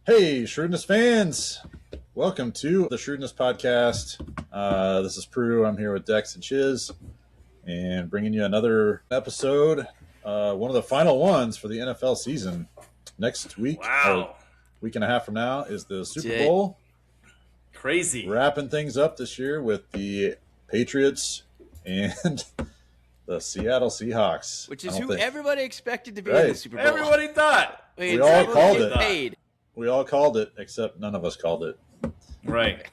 Hey, Shrewdness fans! Welcome to the Shrewdness Podcast. This is Prue. I'm here with Dex and Chiz, and bringing you another episode, one of the final ones for the NFL season. Next week, week and a half from now, is the Super Bowl. Crazy. Wrapping things up this year with the Patriots and the Seattle Seahawks. Which is who everybody expected to be in the Super Bowl. Everybody thought. We all called it. We all called it, except none of us called it. Right.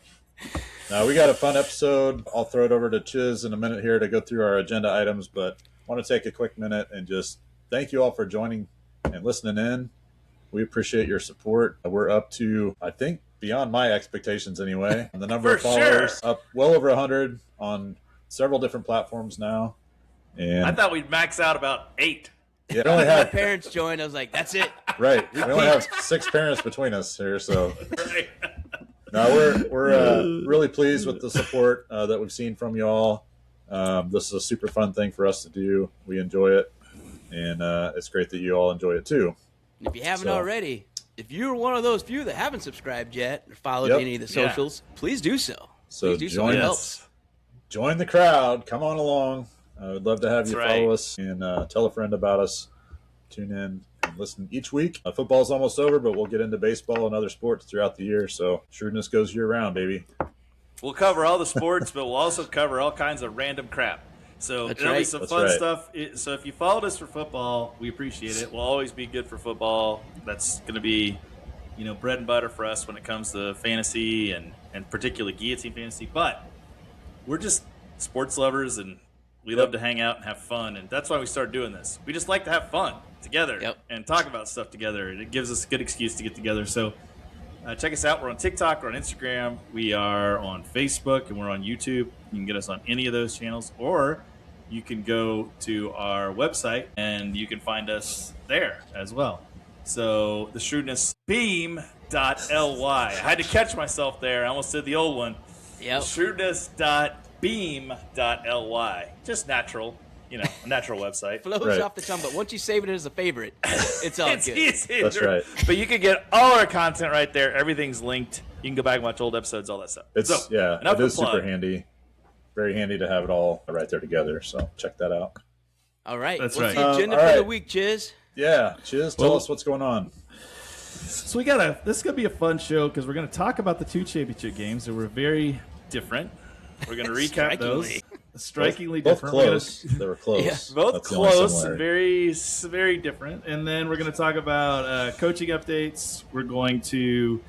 Now, we got a fun episode. I'll throw it over to Chiz in a minute here to go through our agenda items, but I want to take a quick minute and just thank you all for joining and listening in. We appreciate your support. We're up to, I think, beyond my expectations anyway. The number of followers up well over 100 on several different platforms now. And I thought we'd max out about 8. Yeah, I only have my parents joined. I was like, that's it. Right. We only have 6 parents between us here, so. Right. No, we're really pleased with the support that we've seen from you all. This is a super fun thing for us to do. We enjoy it, and it's great that you all enjoy it too. If you haven't already, if you're one of those few that haven't subscribed yet or followed any of the socials, please do so. So join us. Join the crowd. Come on along. I would love to have you follow us and tell a friend about us. Tune in and listen each week. Football's almost over, but we'll get into baseball and other sports throughout the year. So Shrewdness goes year-round, baby. We'll cover all the sports, but we'll also cover all kinds of random crap. So there'll be some fun stuff. So if you followed us for football, we appreciate it. We'll always be good for football. That's going to be, bread and butter for us when it comes to fantasy and particularly guillotine fantasy. But we're just sports lovers, and we love to hang out and have fun, and that's why we started doing this. We just like to have fun together and talk about stuff together, and it gives us a good excuse to get together. So check us out. We're on TikTok, we're on Instagram, we are on Facebook, and we're on YouTube. You can get us on any of those channels, or you can go to our website, and you can find us there as well. So the shrewdnessbeam.ly. I had to catch myself there. I almost did the old one. Shrewdness.beam.ly. Just natural, a natural website. Flows off the tongue, but once you save it as a favorite, it's all it's good. Easy. That's right. But you can get all our content right there. Everything's linked. You can go back and watch old episodes, all that stuff. It is super handy. Very handy to have it all right there together. So check that out. All right. That's What's the agenda for the week, Chiz? Yeah, Chiz, tell us what's going on. So this is going to be a fun show because we're going to talk about the 2 championship games that were very different. We're going to recap those. Strikingly different. Close. They were close. Yeah. Both close and very, very different. And then we're going to talk about coaching updates. We're going to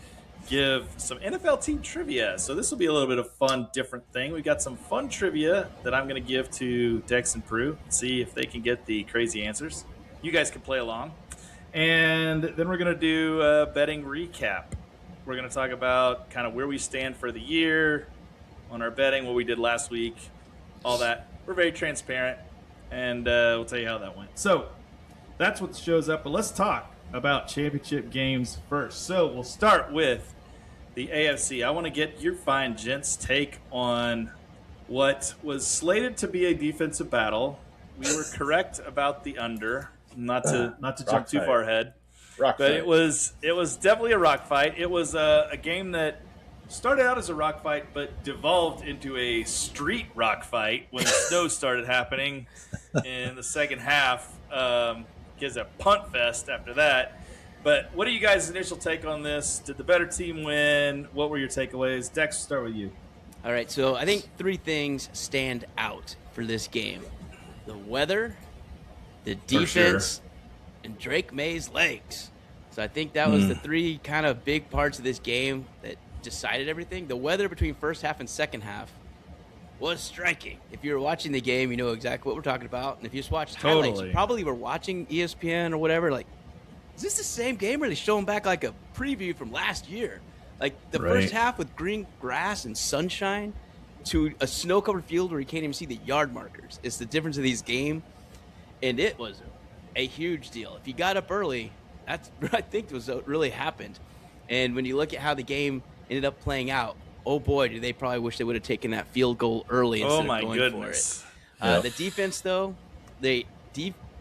give some NFL team trivia. So this will be a little bit of fun, different thing. We got some fun trivia that I'm going to give to Dex and Prue and see if they can get the crazy answers. You guys can play along. And then we're going to do a betting recap. We're going to talk about kind of where we stand for the year on our betting, what we did last week, all that. We're very transparent, and we'll tell you how that went. So that's what shows up. But let's talk about championship games first. So we'll start with the AFC. I want to get your fine gents' take on what was slated to be a defensive battle. We were correct about the under. Not to jump too far ahead, but it was definitely a rock fight. It was a game that started out as a rock fight, but devolved into a street rock fight when the snow started happening in the second half. Gives a punt fest after that. But what are you guys' initial take on this? Did the better team win? What were your takeaways? Dex, start with you. All right, so I think 3 things stand out for this game: the weather, the defense, and Drake May's legs. So I think that was the 3 kind of big parts of this game that decided everything. The weather between first half and second half was striking. If you were watching the game, you know exactly what we're talking about. And if you just watched highlights, you probably were watching ESPN or whatever, like, is this the same game, or are they showing back like a preview from last year? Like the first half with green grass and sunshine to a snow-covered field where you can't even see the yard markers. It's the difference of these games. And it was a huge deal. If you got up early, that's I think was what really happened. And when you look at how the game ended up playing out, oh boy, do they probably wish they would have taken that field goal early instead of going for it. The defense, though,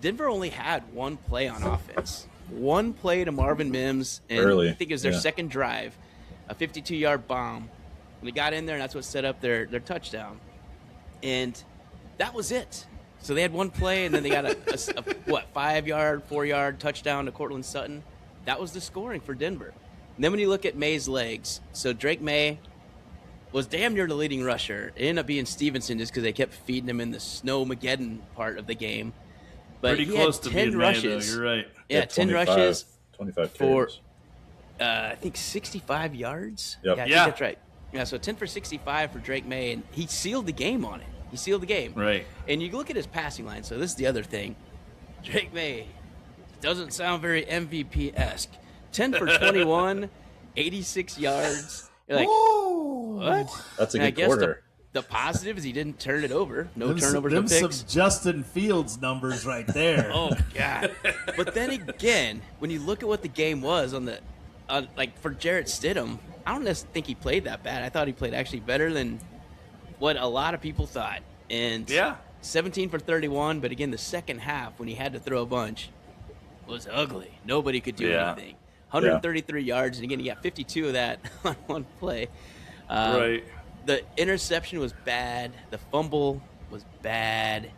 Denver only had 1 play on offense. one play to Marvin Mims, and Early. I think it was their second drive, a 52-yard bomb. And they got in there, and that's what set up their touchdown. And that was it. So they had one play, and then they got a 5-yard, 4-yard touchdown to Cortland Sutton. That was the scoring for Denver. And then when you look at May's legs, so Drake May was damn near the leading rusher. It ended up being Stevenson just because they kept feeding him in the Snowmageddon part of the game. But pretty he close had to 10 being rushes. May, though. You're right. Yeah, 10 rushes 25 for, carries. I think, 65 yards. Yep. Yeah, I think that's right. Yeah, so 10 for 65 for Drake May, and he sealed the game on it. He sealed the game. Right. And you look at his passing line. So this is the other thing. Drake May doesn't sound very MVP-esque. 10 for 21, 86 yards. You're like, what? That's a And I good guess quarter. the positive is he didn't turn it over. No turnovers, no them picks. some Justin Fields numbers right there. Oh, God. But then again, when you look at what the game was like for Jarrett Stidham, I don't necessarily think he played that bad. I thought he played actually better than what a lot of people thought. And 17 for 31, but again, the second half, when he had to throw a bunch, was ugly. Nobody could do anything. 133 yards, and again, he got 52 of that on one play. Right. The interception was bad. The fumble was bad.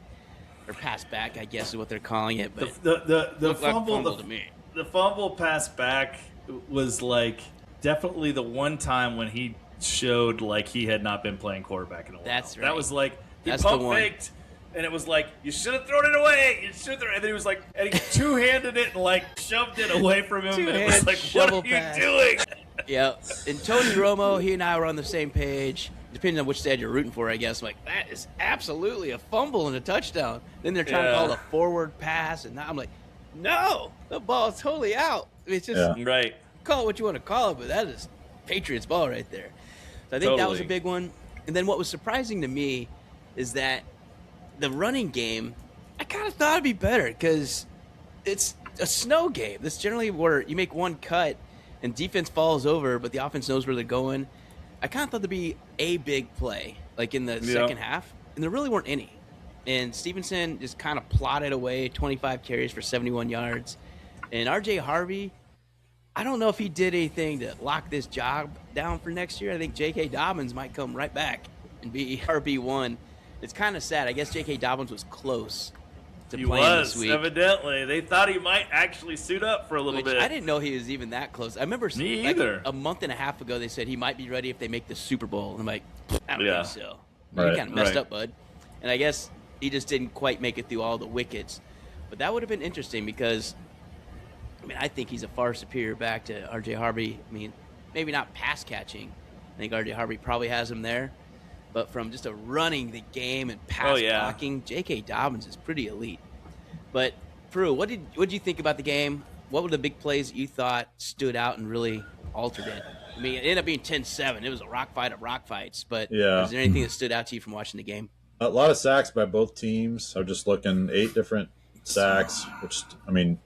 Or pass back, I guess is what they're calling it. But The looked like fumble to me. The fumble pass back was like definitely the one time when he showed like he had not been playing quarterback in a while. That's right. That was like he That's the pump one. faked, and it was like you should have thrown it away. You should have thrown it. And then he was like, and he two-handed it and like shoved it away from him. And it Two-hand was like, what shovel are you pass. doing? Yeah, and Tony Romo, he and I were on the same page. Depending on which side you're rooting for, I guess. I'm like, that is absolutely a fumble and a touchdown. Then they're trying to call it a forward pass, and now I'm like, no, the ball is totally out. I mean, it's just Right. call it what you want to call it, but that is Patriots ball right there. So I think that was a Totally. big one. And then what was surprising to me is that the running game, I kind of thought it'd be better because it's a snow game. That's generally where you make one cut and defense falls over, but the offense knows where they're going. I kind of thought there'd be a big play, like in the second half, and there really weren't any. And Stevenson just kind of plotted away, 25 carries for 71 yards. And R.J. Harvey, I don't know if he did anything to lock this job down for next year. I think J.K. Dobbins might come right back and be RB1. It's kind of sad. I guess J.K. Dobbins was close to playing this week. Evidently. They thought he might actually suit up for a little Which bit. I didn't know he was even that close. I remember Me like either. a month and a half ago they said he might be ready if they make the Super Bowl. And I'm like, I don't Yeah. think so. Right. You kind of messed Right. up, bud. And I guess he just didn't quite make it through all the wickets. But that would have been interesting because, I mean, I think he's a far superior back to R.J. Harvey. I mean, maybe not pass catching. I think R.J. Harvey probably has him there. But from just a running the game and pass blocking, J.K. Dobbins is pretty elite. But, Prue, what did you think about the game? What were the big plays that you thought stood out and really altered it? I mean, it ended up being 10-7. It was a rock fight of rock fights. But was there anything that stood out to you from watching the game? A lot of sacks by both teams. I'm just looking 8 different sacks, which, I mean,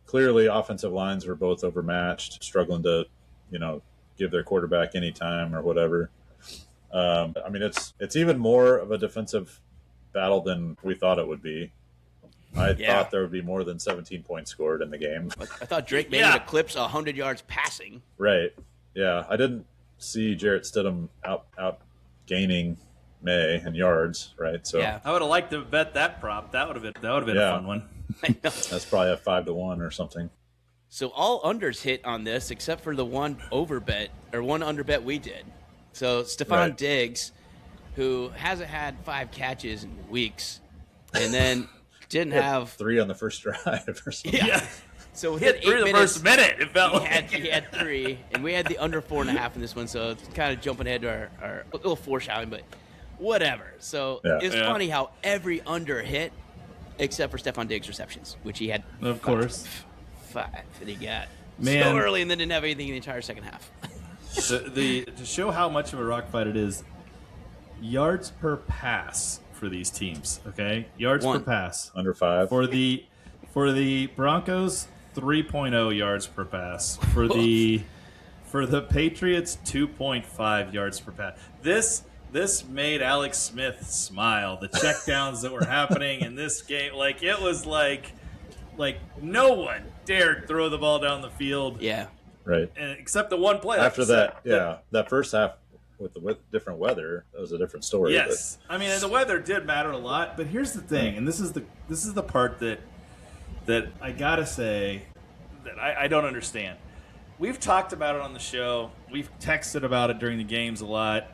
clearly offensive lines were both overmatched, struggling to, give their quarterback any time or whatever. I mean, it's even more of a defensive battle than we thought it would be. I thought there would be more than 17 points scored in the game. I thought Drake May would eclipse 100 yards passing. Right. Yeah. I didn't see Jarrett Stidham out gaining May in yards, right? So Yeah. I would have liked to bet that prop. That would have been a fun one. I know. that's probably a 5-1 or something. So all unders hit on this except for the one overbet or one underbet we did. So Stephon Diggs, who hasn't had 5 catches in weeks, and then didn't have 3 on the first drive or something. Yeah. So He within had 3 8 the minutes, first minute. It felt like. he had 3, and we had the under 4.5 in this one. So it's kind of jumping ahead to our little foreshadowing, but whatever. So it's funny how every under hit except for Stephon Diggs receptions, which he had Of course. 5 that he got Man. so early and then didn't have anything in the entire second half. To show how much of a rock fight it is, yards per pass for these teams. Okay, yards per pass Under 5. for the Broncos, 3.0 yards per pass. For the Patriots, 2.5 yards per pass. This made Alex Smith smile. The checkdowns that were happening in this game, it was like Like, no one dared throw the ball down the field. Yeah. Right. Except the one play. After that, that first half with the different weather, that was a different story. Yes. I mean, the weather did matter a lot, but here's the thing, and this is the part that I gotta say that I don't understand. We've talked about it on the show. We've texted about it during the games a lot.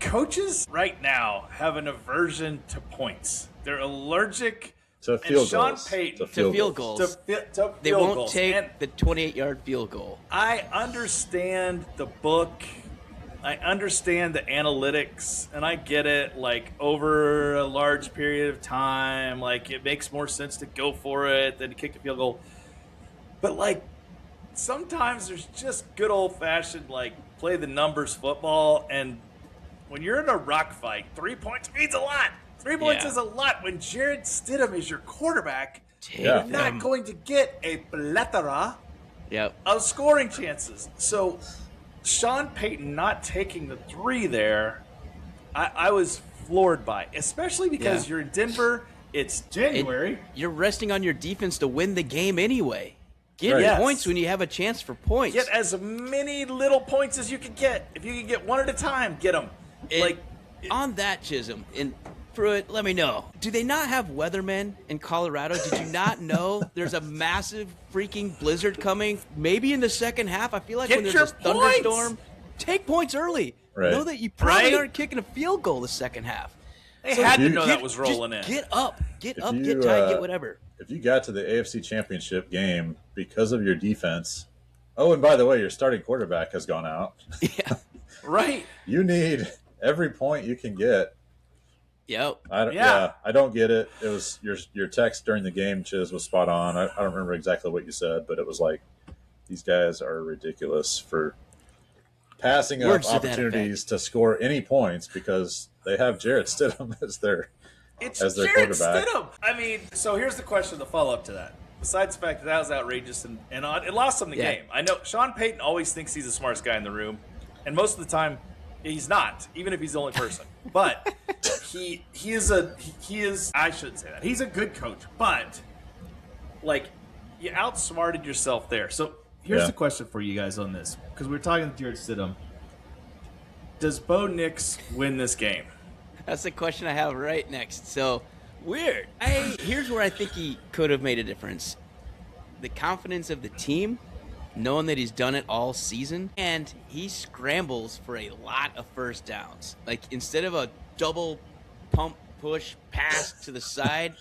Coaches right now have an aversion to points. They're allergic to field Sean goals. Payton, To field goals. They won't take the 28-yard field goal. I understand the book. I understand the analytics, and I get it, like, over a large period of time, like, it makes more sense to go for it than to kick the field goal. But, like, sometimes there's just good old-fashioned, like, play the numbers football, and when you're in a rock fight, 3 points means a lot. 3 points is a lot. When Jarrett Stidham is your quarterback, you're not going to get a plethora of scoring chances. So Sean Payton not taking the 3 there, I was floored by, especially because you're in Denver. It's January. You're resting on your defense to win the game anyway. Get points when you have a chance for points. Get as many little points as you can get. If you can get one at a time, get them. On that, Chisholm, and Pruitt, let me know. Do they not have weathermen in Colorado? Did you not know there's a massive freaking blizzard coming? Maybe in the second half. I feel like when there's a thunderstorm, take points early. Right. Know that you probably aren't kicking a field goal the second half. They had to know that was rolling in. Get up, get tight, get whatever. If you got to the AFC Championship game because of your defense, oh, and by the way, your starting quarterback has gone out. Yeah. Right. You need every point you can get. Yep. I don't get it. It was your text during the game, Chiz, was spot on. I don't remember exactly what you said, but it was like, these guys are ridiculous for passing up opportunities to score any points because they have Jarrett Stidham as their Jarrett quarterback. Stidham. I mean, so here's the question, the follow-up to that. Besides the fact that was outrageous and it lost them the game. I know Sean Payton always thinks he's the smartest guy in the room, and most of the time he's not, even if he's the only person. But he is I shouldn't say that. He's a good coach, but like you outsmarted yourself there. So here's the question for you guys on this, because we were talking to Jarrett Stidham. Does Bo Nix win this game? That's the question I have right next. So weird. Here's where I think he could have made a difference. The confidence of the team, knowing that he's done it all season, and he scrambles for a lot of first downs. Like, instead of a double pump, push, pass to the side,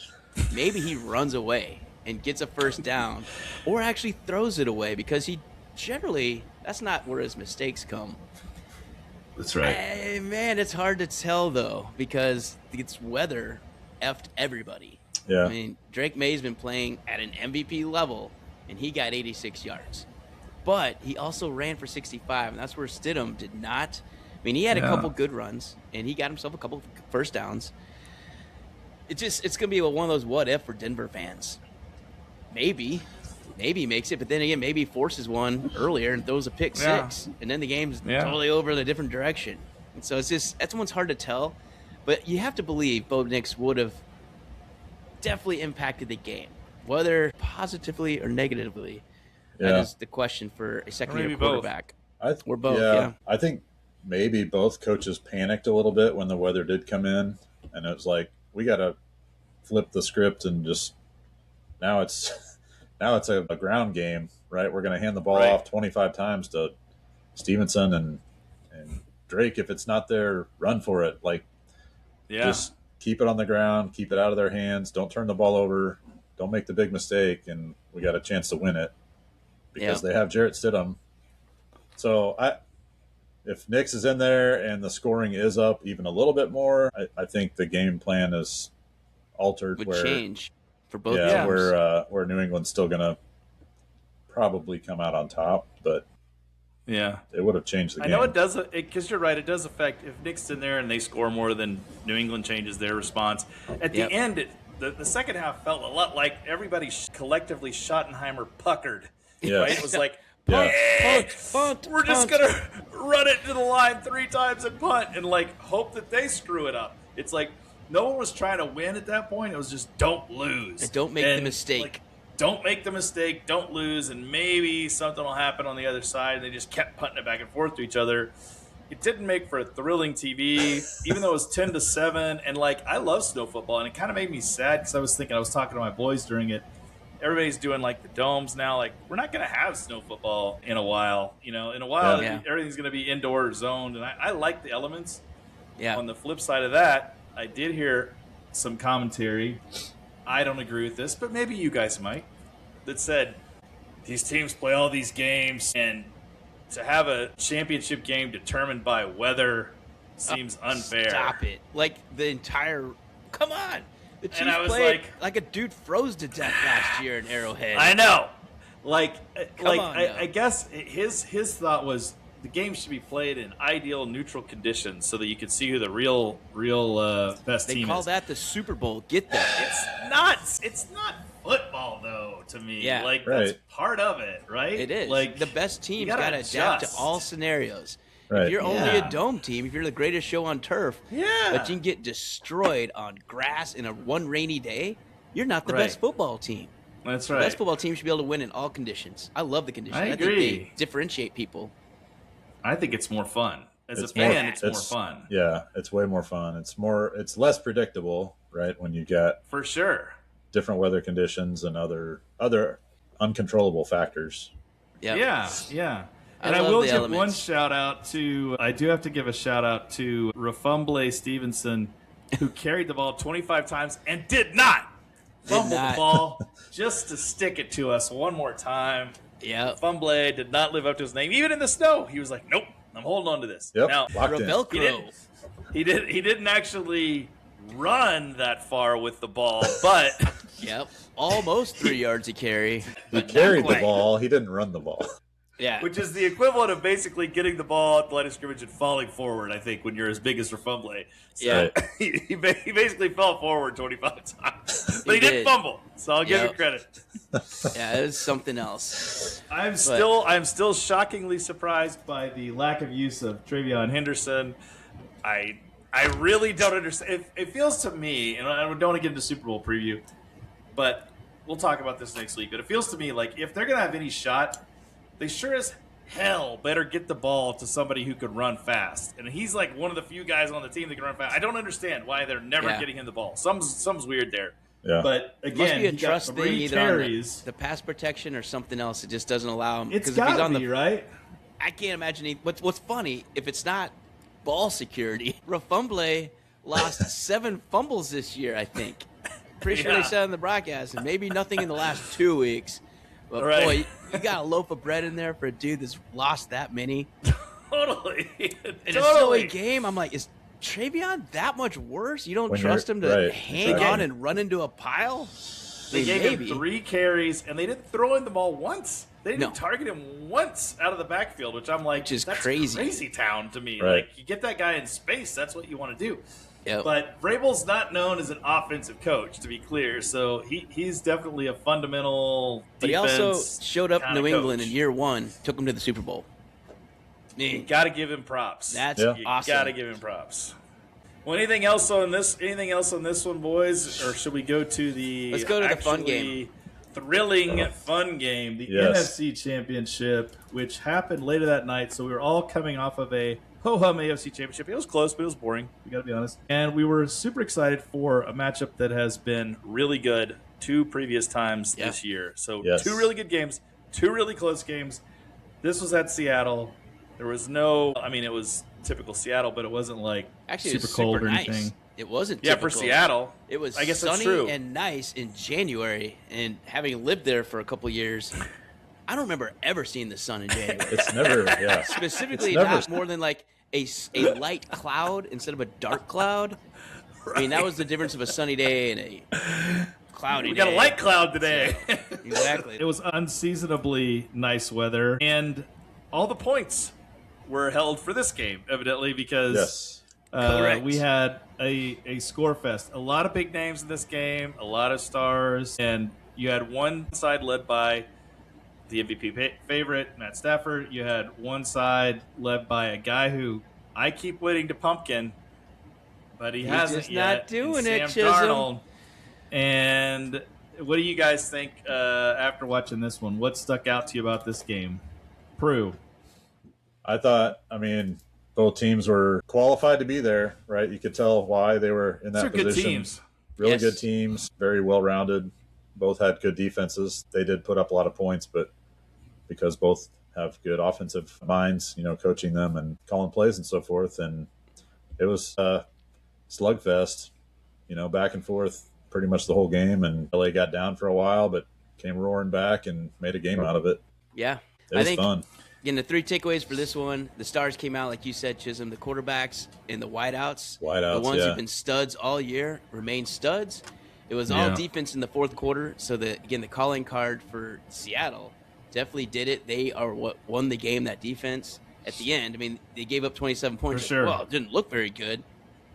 maybe he runs away and gets a first down, or actually throws it away, because he generally, that's not where his mistakes come. That's right. Man, it's hard to tell, though, because it's weather effed everybody. Yeah. I mean, Drake May's been playing at an MVP level, and he got 86 yards. But he also ran for 65, and that's where Stidham did not. I mean, he had a couple good runs, and he got himself a couple first downs. It's going to be one of those what-if for Denver fans. Maybe he makes it, but then again, maybe he forces one earlier and throws a pick six, and then the game's totally over in a different direction. And so that's one's hard to tell, but you have to believe Bo Nix would have definitely impacted the game, whether positively or negatively. That is the question for a second-year quarterback. Or both, yeah. I think maybe both coaches panicked a little bit when the weather did come in, and it was like, we got to flip the script and just now it's a ground game, right? We're going to hand the ball off 25 times to Stevenson and Drake. If it's not there, run for it. Like, just keep it on the ground, keep it out of their hands. Don't turn the ball over. Don't make the big mistake, and we got a chance to win it because they have Jarrett Stidham. So if Nix is in there and the scoring is up even a little bit more, I think the game plan is altered. Would change for both teams. Where New England's still going to probably come out on top, but it would have changed the game. I know it does, because you're right, it does affect if Nick's in there and they score more than New England changes their response. At the end, the second half felt a lot like everybody collectively Schottenheimer puckered. Right? It was like, punt, we're just going to run it to the line 3 times and punt and like hope that they screw it up. It's like no one was trying to win at that point. It was just don't lose. Don't make the mistake. don't make the mistake, don't lose, and maybe something will happen on the other side. And they just kept putting it back and forth to each other. It didn't make for a thrilling TV, even though it was 10-7. And like, I love snow football, and it kind of made me sad because I was talking to my boys during it. Everybody's doing like the domes now. Like, we're not going to have snow football in a while. In a while, everything's going to be indoor zoned, and I like the elements. Yeah. On the flip side of that, I did hear some commentary. I don't agree with this, but maybe you guys might. That said, these teams play all these games, and to have a championship game determined by weather seems unfair. Stop it. Like, the entire... Come on. The Chiefs and I was played like a dude froze to death last year in Arrowhead. I know. I guess his thought was the game should be played in ideal neutral conditions so that you could see who the real best team is. They call that the Super Bowl. Get that. It's not football, though, to me. Yeah. That's part of it, right? It is. Like, the best teams got to adapt to all scenarios. Right. If you're only a dome team, if you're the greatest show on turf, but you can get destroyed on grass in one rainy day, you're not the best football team. That's right. The best football team should be able to win in all conditions. I love the conditions. I agree. think they differentiate people. I think it's more fun. As a fan, it's more fun. Yeah, it's way more fun. It's less predictable, right? When you get for sure different weather conditions and other uncontrollable factors. Yeah. And I will give one shout out to. I do have to give a shout out to Rafumble Stevenson, who carried the ball 25 times and did not fumble the ball, just to stick it to us one more time. Yeah, Fumble did not live up to his name, even in the snow. He was like, "Nope, I'm holding on to this." Yep, now, Velcro. He didn't actually run that far with the ball, but almost 3 yards a carry. He carried the ball. He didn't run the ball. Yeah, which is the equivalent of basically getting the ball at the line of scrimmage and falling forward, I think, when you're as big as Rafumble. So he basically fell forward 25 times. But he didn't fumble, so I'll give him credit. Yeah, it was something else. I'm still shockingly surprised by the lack of use of Travion Henderson. I really don't understand. It feels to me, and I don't want to get into Super Bowl preview, but we'll talk about this next week. But it feels to me like if they're going to have any shot, they sure as hell better get the ball to somebody who could run fast. And he's like one of the few guys on the team that can run fast. I don't understand why they're never getting him the ball. Something's weird there. Yeah. But again, must be a trust thing either on the pass protection or something else. It just doesn't allow him. It's got to be, right? I can't imagine. What's funny, if it's not ball security, Rafumble lost 7 fumbles this year, I think. Pretty sure they said on the broadcast, and maybe nothing in the last 2 weeks. But boy, you got a loaf of bread in there for a dude that's lost that many. Totally. In a silly game, I'm like, is Travion that much worse? You don't trust him to hang on and run into a pile? They gave him 3 carries, and they didn't throw in the ball once. They didn't target him once out of the backfield, which I'm like, that's crazy town to me. Right. Like, you get that guy in space, that's what you want to do. Yep. But Vrabel's not known as an offensive coach, to be clear. So he's definitely a fundamental defense. But he also showed up in New England in year 1, took him to the Super Bowl. You got to give him props. That's awesome. You got to give him props. Well, anything else on this one, boys? Or should we go to the Let's go to the fun game. Thrilling fun game, the NFC Championship, which happened later that night. So we were all coming off of a ho-hum AFC Championship. It was close, but it was boring. We got to be honest. And we were super excited for a matchup that has been really good 2 previous times this year. So 2 really good games, 2 really close games. This was at Seattle. There was it was typical Seattle, but it wasn't like super cold or anything. It wasn't typical. Yeah, for Seattle. It was I guess sunny and nice in January, and having lived there for a couple years, I don't remember ever seeing the sun in January. It's never, Specifically, not more than like a light cloud instead of a dark cloud. Right. I mean, that was the difference of a sunny day and a cloudy day. We got a light cloud today. Exactly. It was unseasonably nice weather, and all the points were held for this game, evidently, because we had a score fest. A lot of big names in this game, a lot of stars, and you had one side led by the MVP favorite, Matt Stafford. You had one side led by a guy who I keep waiting to pumpkin, but he hasn't just yet. Not doing Sam it, Chisholm. Darnold. And what do you guys think after watching this one? What stuck out to you about this game? Prue. I thought, both teams were qualified to be there, right? You could tell why they were in that These are position. good teams. Really Yes. good teams, very well-rounded. Both had good defenses. They did put up a lot of points, but because both have good offensive minds, coaching them and calling plays and so forth. And it was a slugfest, back and forth pretty much the whole game. And LA got down for a while, but came roaring back and made a game out of it. Yeah. It was fun. Again, the 3 takeaways for this one, the stars came out, like you said, Chisholm, the quarterbacks and the wideouts. The ones who've been studs all year remain studs. It was all defense in the fourth quarter. So, the calling card for Seattle definitely did it. They are what won the game, that defense. At the end, they gave up 27 points. For sure. Well, it didn't look very good.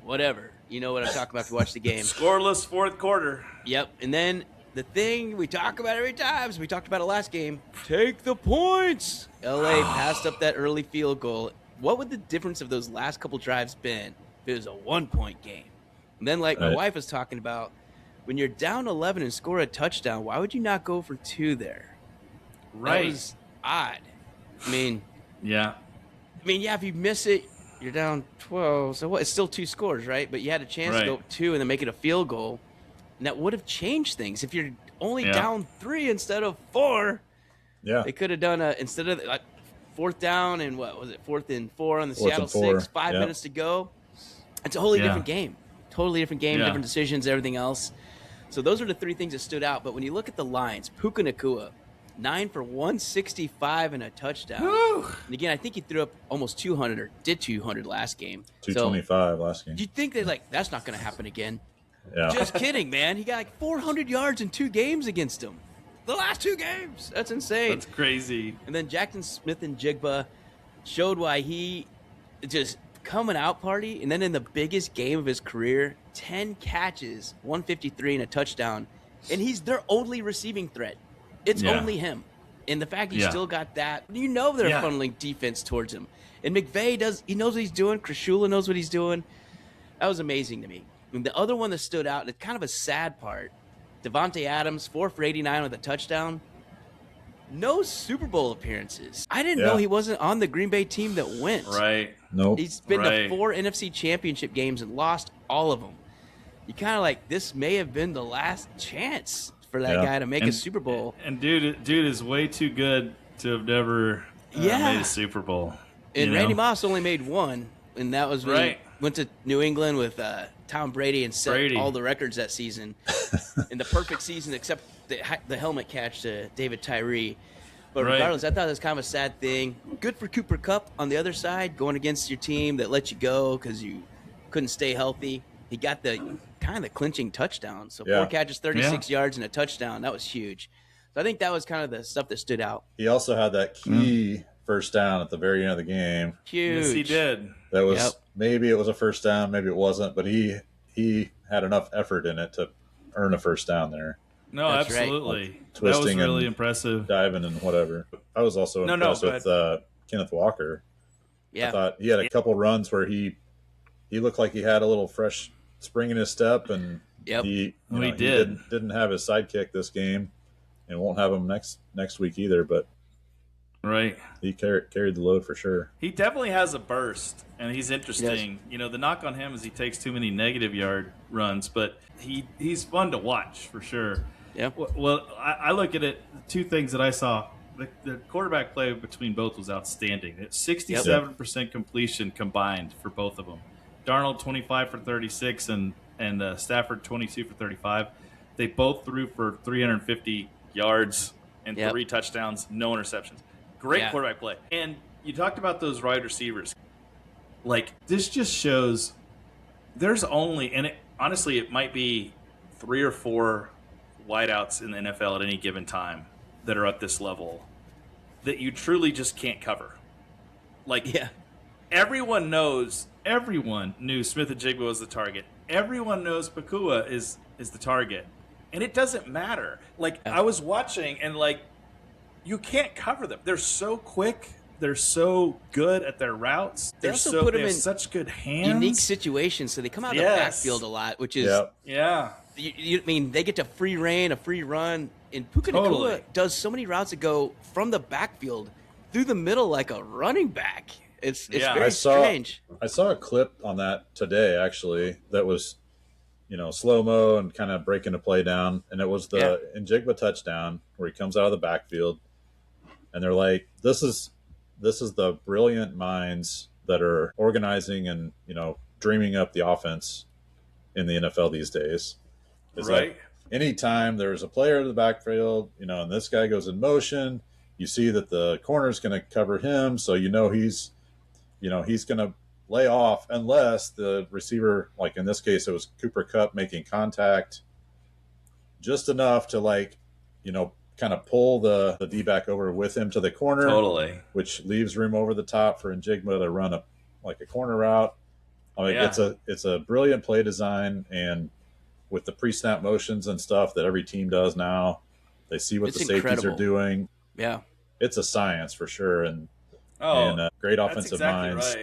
Whatever. You know what I'm talking about if you watch the game. Scoreless fourth quarter. Yep. And then the thing we talk about every time, so we talked about it last game, take the points. LA passed up that early field goal. What would the difference of those last couple drives been if it was a 1-point game? And then, like my wife was talking about, when you're down 11 and score a touchdown, why would you not go for 2 there? Right. That was odd. Yeah. If you miss it, you're down 12. So what? It's still 2 scores, right? But you had a chance to go 2 and then make it a field goal. And that would have changed things. If you're only down 3 instead of 4, they could have done instead of fourth down and what was it, 4th and 4 on the Seattle 6, 5 minutes to go. It's a wholly different game. Totally different game, different decisions, everything else. So those are the 3 things that stood out. But when you look at the lines, Puka Nacua, 9 for 165 and a touchdown. Woo! And again, I think he threw up almost 200 or did 200 last game. 225 last game. Do you think that's not going to happen again? Yeah. Just kidding, man. He got 400 yards in 2 games against him. The last 2 games. That's insane. That's crazy. And then Jackson Smith and Jigba showed why he just coming out party. And then in the biggest game of his career, 10 catches, 153 and a touchdown. And he's their only receiving threat. It's only him. And the fact he still got that, they're funneling defense towards him. And McVay he knows what he's doing. Krishula knows what he's doing. That was amazing to me. And the other one that stood out, it's kind of a sad part, Devontae Adams, 4 for 89 with a touchdown. No Super Bowl appearances. I didn't know he wasn't on the Green Bay team that went. Right. Nope. He's been to 4 NFC Championship games and lost all of them. You kind of this may have been the last chance for that guy to make a Super Bowl. And dude is way too good to have never made a Super Bowl. And Randy Moss only made 1, and that was when he went to New England with Tom Brady and set all the records that season. In the perfect season, except the helmet catch to David Tyree. But regardless, I thought it was kind of a sad thing. Good for Cooper Kupp on the other side, going against your team that let you go because you couldn't stay healthy. He got the kind of the clinching touchdown. So 4 catches, 36 yards, and a touchdown. That was huge. So I think that was kind of the stuff that stood out. He also had that key first down at the very end of the game. Huge. Yes, he did. That was maybe it was a first down, maybe it wasn't, but he had enough effort in it to earn a first down there. No, That's absolutely. Like, that was twisting really and impressive. Diving and whatever. I was also impressed with Kenneth Walker. Yeah. I thought he had a couple runs where he looked like he had a little fresh spring in his step, and he didn't have his sidekick this game, and won't have him next week either. But he carried the load for sure. He definitely has a burst, and he's interesting. The knock on him is he takes too many negative yard runs, but he's fun to watch for sure. Yeah. Well, I look at it. 2 things that I saw. The quarterback play between both was outstanding. It's 67% completion combined for both of them. Darnold 25 for 36 and Stafford 22 for 35. They both threw for 350 yards and 3 touchdowns, no interceptions. Great quarterback play. And you talked about those wide receivers. This just shows there's only, and honestly, it might be 3 or 4 wideouts in the NFL at any given time that are at this level that you truly just can't cover. Everyone knew Smith and Jigba was the target. Everyone knows Pakua is the target. And it doesn't matter. I was watching and you can't cover them. They're so quick. They're so good at their routes. They also put them in such good hands. Unique situations, so they come out of the backfield a lot, which is I mean, they get to free reign, a free run, and Puka Nacua does so many routes that go from the backfield through the middle like a running back. It's very strange. I saw a clip on that today, actually, that was, slow-mo and kind of breaking the play down, and it was the Njigba touchdown where he comes out of the backfield, and they're like, this is the brilliant minds that are organizing and, dreaming up the offense in the NFL these days. It's like anytime there's a player in the backfield, and this guy goes in motion, you see that the corner's going to cover him, so he's going to lay off unless the receiver, like in this case, it was Cooper Kupp making contact just enough to kind of pull the D-back over with him to the corner, which leaves room over the top for Njigba to run a corner route. I mean, it's a brilliant play design, and with the pre-snap motions and stuff that every team does now, they see what the safeties are doing. Yeah, it's a science for sure, and great offensive minds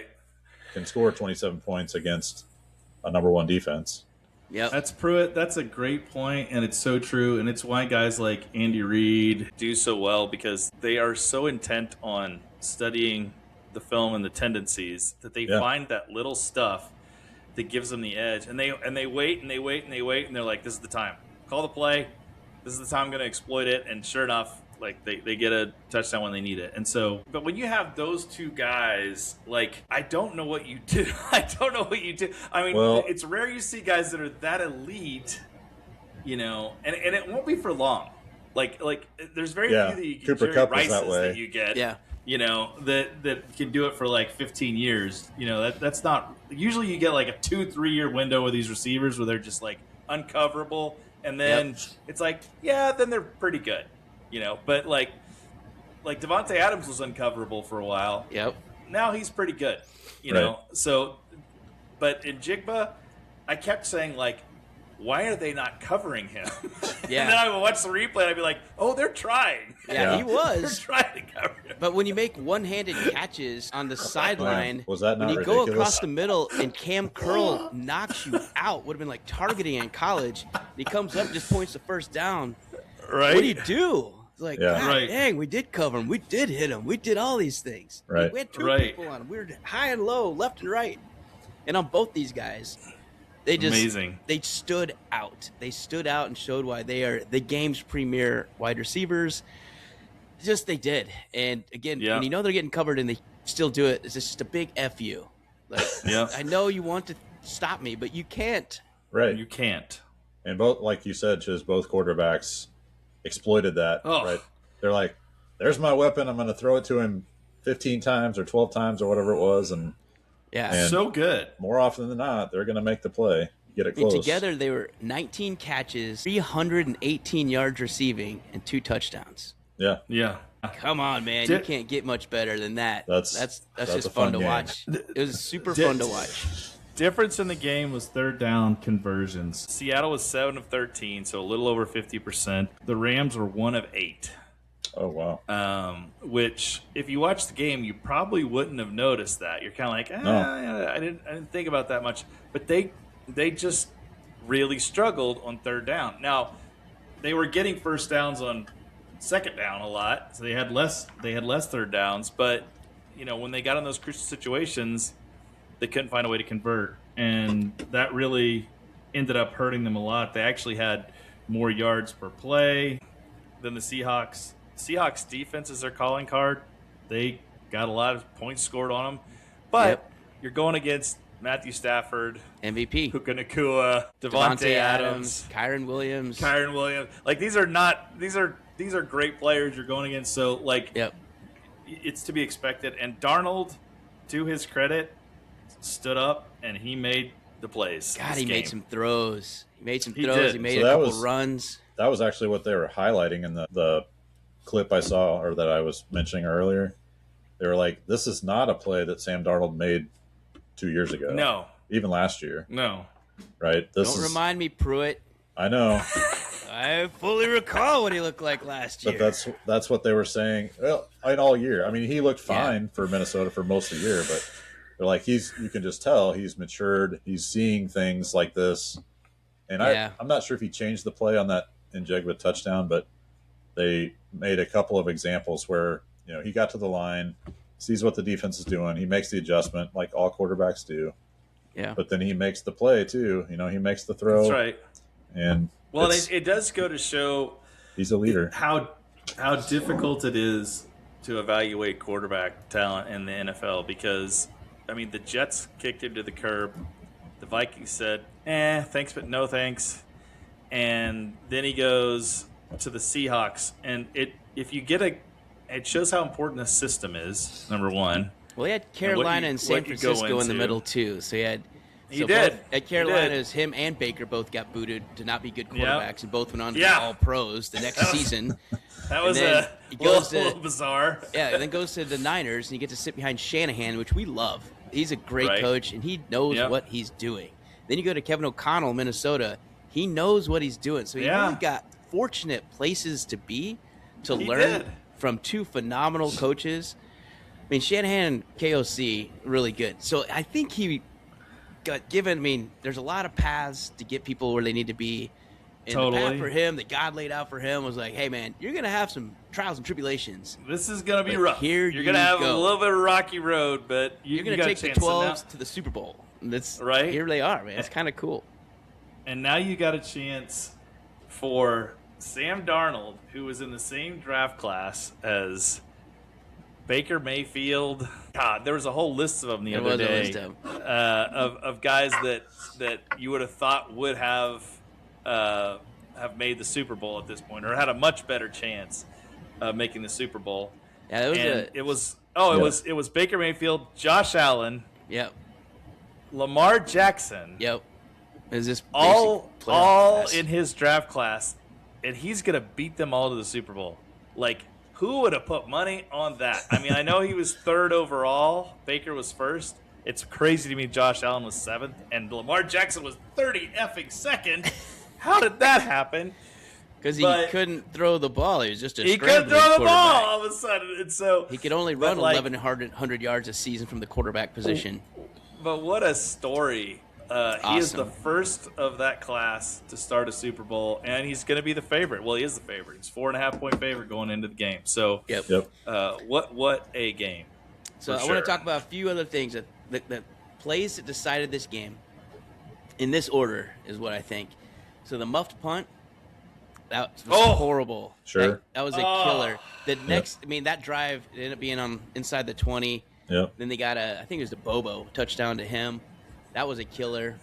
can score 27 points against a number one defense. Yeah, that's Pruitt. That's a great point, and it's so true, and it's why guys like Andy Reid do so well, because they are so intent on studying the film and the tendencies that they find that little stuff that gives them the edge, and they wait and they wait and they wait, and they're like, this is the time, call the play, this is the time I'm going to exploit it, and sure enough, they get a touchdown when they need it. And so, but when you have those two guys, I don't know what you do. I mean, it's rare you see guys that are that elite, and it won't be for long. There's very few that you get, Cooper Jerry Kupp Rice's that way. that you get. Yeah. That can do it for 15 years. That's not usually. You get a 2-3 year window with these receivers where they're just uncoverable, and then it's then they're pretty good. But Devontae Adams was uncoverable for a while. Yep. Now he's pretty good. So, but in Njigba, I kept saying why are they not covering him? Yeah. And then I would watch the replay and I'd be like, oh, they're trying. Yeah, he was. They're trying to cover him. But when you make one-handed catches on the sideline, was that not when you ridiculous? go across the middle and Cam Curl knocks you out, would have been targeting in college. And he comes up, just points the first down. Right. What do you do? It's God dang, we did cover him. We did hit him. We did all these things. Right. We had two people on him. We were high and low, left and right. And on both these guys, they stood out. They stood out and showed why they are the game's premier wide receivers. They did. And again, when they're getting covered and they still do it, it's just a big F you. I know you want to stop me, but you can't. Right. You can't. And both, like you said, both quarterbacks exploited that. Oh. Right. They're like, there's my weapon. I'm going to throw it to him 15 times or 12 times or whatever it was. And so good. More often than not, they're going to make the play, get it close. Together, they were 19 catches, 318 yards receiving, and 2 touchdowns. Yeah. Yeah. Come on, man. You can't get much better than that. That's just fun to watch. It was super fun to watch. Difference in the game was third down conversions. Seattle was 7 of 13, so a little over 50%. The Rams were 1 of 8. Oh, wow. Which, if you watch the game, you probably wouldn't have noticed that. You're kind of I didn't think about that much. But they just really struggled on third down. Now, they were getting first downs on second down a lot, so they had less third downs. But when they got in those crucial situations, they couldn't find a way to convert, and that really ended up hurting them a lot. They actually had more yards per play than the Seahawks. Seahawks defense is their calling card. They got a lot of points scored on them, but you're going against Matthew Stafford, MVP, Puka Nacua, Devontae Adams, Kyren Williams. These are great players you're going against. So it's to be expected. And Darnold, to his credit, stood up and he made the plays. God, he made some throws. He made a couple runs. That was actually what they were highlighting in the clip I saw, or that I was mentioning earlier. They were like, this is not a play that Sam Darnold made 2 years ago. No. Even last year. No. Right? Don't remind me, Pruitt. I know. I fully recall what he looked like last year. But that's what they were saying. Well, all year. I mean, he looked fine for Minnesota for most of the year, but they're like, you can just tell he's matured. He's seeing things like this, And I'm not sure if he changed the play on that Njigba touchdown, but they made a couple of examples where, he got to the line, sees what the defense is doing, he makes the adjustment like all quarterbacks do. Yeah. But then he makes the play too. He makes the throw. That's right. And it does go to show he's a leader. How difficult it is to evaluate quarterback talent in the NFL because, the Jets kicked him to the curb. The Vikings said, thanks, but no thanks. And then he goes to the Seahawks. And it shows how important the system is, number one. Well, he had Carolina and San Francisco in the middle, too. So at Carolina, him and Baker both got booted to not be good quarterbacks, and both went on to be all pros the next season. That was a little bizarre. Yeah, and then goes to the Niners, and you get to sit behind Shanahan, which we love. He's a great coach, and he knows what he's doing. Then you go to Kevin O'Connell, Minnesota. He knows what he's doing. So he really got fortunate places to be to learn from two phenomenal coaches. Shanahan and KOC, really good. So I think he got given, there's a lot of paths to get people where they need to be. And the path for him that God laid out for him was like, hey, man, you're going to have some trials and tribulations. This is going to be rough. You're going to have a little bit of a rocky road, but you're going to take the 12s to the Super Bowl. Here they are, man. It's kind of cool. And now you got a chance for Sam Darnold, who was in the same draft class as Baker Mayfield. God, there was a whole list of them the other day of guys that you would have thought would have made the Super Bowl at this point, or had a much better chance of making the Super Bowl. Yeah, it was Baker Mayfield, Josh Allen, Lamar Jackson. Yep. Is this all in his draft class, and he's gonna beat them all to the Super Bowl? Like, who would have put money on that? I know he was 3rd overall. Baker was 1st. It's crazy to me Josh Allen was 7th, and Lamar Jackson was 32nd. How did that happen? Because he couldn't throw the ball. He was just a scrambling quarterback. He couldn't throw the ball all of a sudden. And so he could only run 1,100 yards a season from the quarterback position. But what a story. Awesome. He is the first of that class to start a Super Bowl, and he's going to be the favorite. Well, he is the favorite. He's 4.5-point favorite going into the game. So, what a game. So I want to talk about a few other things that plays that decided this game. In this order is what I think. So the muffed punt, that was horrible. Sure. That was a killer. The next, that drive ended up being inside the 20. Yep. Then they got I think it was the Bobo touchdown to him. That was a killer.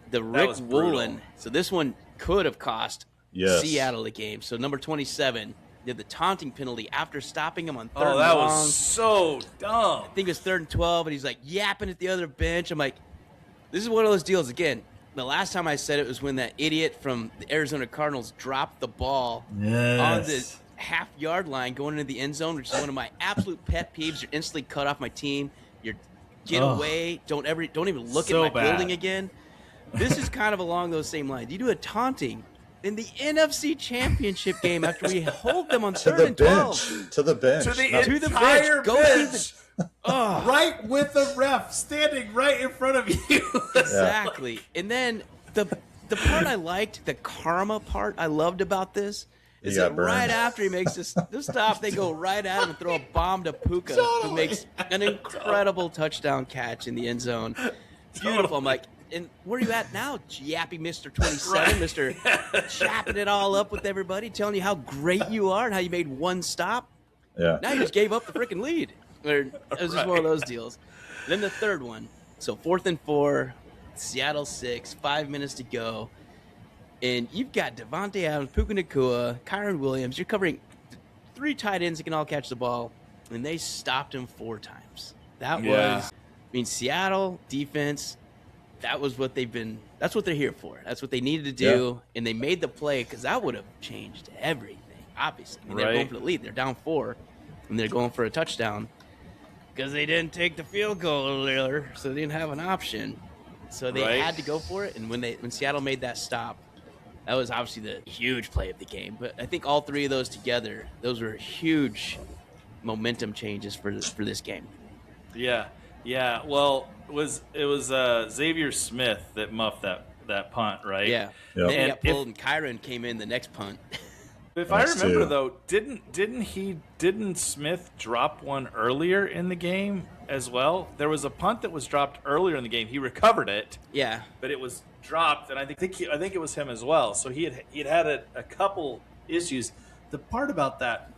The Rick Woolen. So this one could have cost Seattle the game. So number 27 did the taunting penalty after stopping him on 3rd and long. That was so dumb. I think it was 3rd and 12, and he's like yapping at the other bench. I'm like, this is one of those deals again. The last time I said it was when that idiot from the Arizona Cardinals dropped the ball on the half-yard line going into the end zone, which is one of my absolute pet peeves. You're instantly cut off my team. Get away. Don't even look at my building again. This is kind of along those same lines. You do a taunting in the NFC Championship game after we hold them on 3rd and 12. To the bench. To the entire bench. Right with the ref standing right in front of you. Exactly. And then the part I liked, the karma part I loved about this, is that right after he makes this stop, they go right at him and throw a bomb to Puka, who makes an incredible touchdown catch in the end zone. Beautiful. I'm like, and where are you at now, yappy Mr. 27, Mr. Chapping it all up with everybody, telling you how great you are and how you made one stop? Yeah. Now you just gave up the freaking lead. It was just one of those deals. Then the third one. So 4th and 4, Seattle 6, 5 minutes to go. And you've got Devontae Adams, Puka Nacua, Kyron Williams. You're covering 3 tight ends that can all catch the ball. And they stopped him 4 times. That was, Seattle defense, that was what that's what they're here for. That's what they needed to do. Yeah. And they made the play because that would have changed everything, obviously. They're going for the lead. They're down 4, and they're going for a touchdown because they didn't take the field goal earlier, so they didn't have an option. So they had to go for it. And when Seattle made that stop, that was obviously the huge play of the game. But I think all 3 of those together, those were huge momentum changes for this game. Yeah. Well, it was Xavier Smith that muffed that punt, right? Yeah. Yep. Then he And got pulled, and Kyron came in the next punt. If Nice, I remember too. though, didn't Smith drop one earlier in the game as well? There was a punt that was dropped earlier in the game. He recovered it, Yeah. but it was dropped, and I think it was him as well. So he had a couple issues. The part about that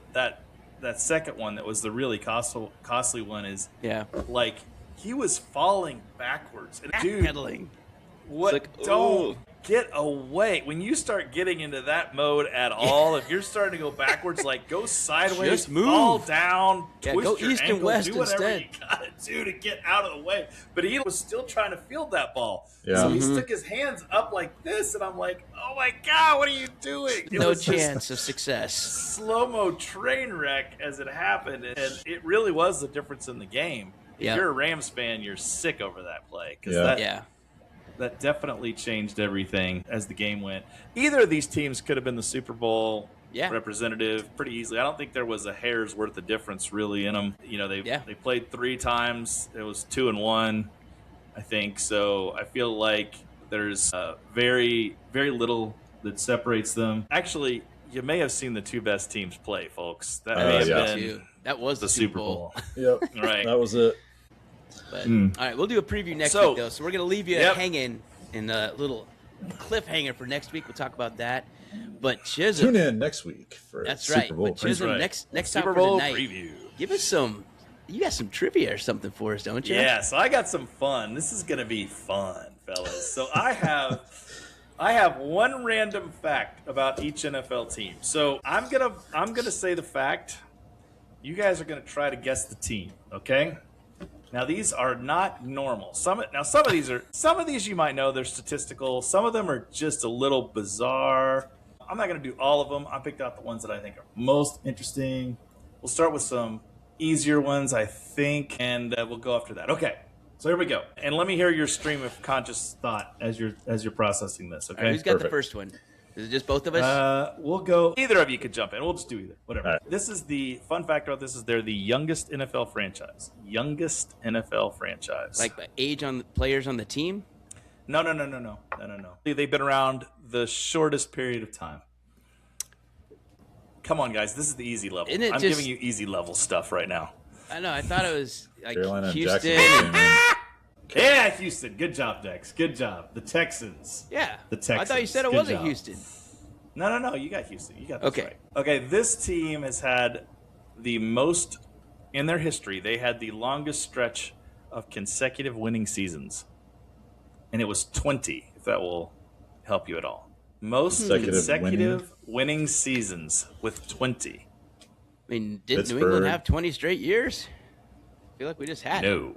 second one that was the really costly one is Yeah. like he was falling backwards. And dude, Backpedaling. what? It's like, Don't ooh. get away. When you start getting into that mode at all, if you're starting to go backwards, like go sideways, Just move. fall down, Yeah, twist go your east and ankle, west do whatever instead. you gotta do to get out of the way. But he was still trying to field that ball. Yeah. So he stuck his hands up like this, and I'm like, oh my God, what are you doing? It No was this chance of success. slow-mo train wreck as it happened, and it really was the difference in the game. If Yeah. you're a Rams fan, you're sick over that play because Yeah. Yeah. that definitely changed everything as the game went. Either of these teams could have been the Super Bowl Yeah. representative pretty easily. I don't think there was a hair's worth of difference really in them. You know, they played 3 times. It was 2-1, I think. So I feel like there's very, very little that separates them. Actually, you may have seen the 2 best teams play, folks. That may have yeah. been That was the Super Bowl. Yep. Right. That was it. But, all right, we'll do a preview next So- week, though. So we're going to leave you Yep. hanging in a little cliffhanger for next week. We'll talk about that. But Chisholm, Tune in next week for that's Super right. Bowl. But Chisholm, right. next time Super for Bowl tonight, preview. give us some. You got some trivia or something for us, don't you? Yeah, so I got some fun. This is going to be fun, fellas. So I have one random fact about each NFL team. So I'm gonna say the fact. You guys are gonna try to guess the team. Okay. Now these are not normal. Some of these you might know, they're statistical. Some of them are just a little bizarre. I'm not gonna do all of them. I picked out the ones that I think are most interesting. We'll start with some easier ones, I think, and we'll go after that. Okay. So here we go. And let me hear your stream of conscious thought as you're processing this. Okay. All right, who's got the Perfect. first one? Is it just both of us? We'll go. Either of you could jump in. We'll just do either. Whatever. All right. This is the fun fact about this is they're the youngest NFL franchise. Youngest NFL franchise. Like the age on the players on the team? No. They've been around the shortest period of time. Come on, guys. This is the easy level. Isn't it I'm just- giving you easy level stuff right now. I know. I thought it was like Carolina and Houston. Jacksonville. Yeah, Houston. Good job, Dex. Good job. The Texans. Yeah. The I thought you Texans. said it Good wasn't job. Houston. No. You got Houston. You got this Okay. right. Okay, this team has had the most in their history. They had the longest stretch of consecutive winning seasons, and it was 20. If that will help you at all, most Consecutive consecutive winning seasons with 20. I mean, did New Pittsburgh. England have 20 straight years? I feel like we just had it. No,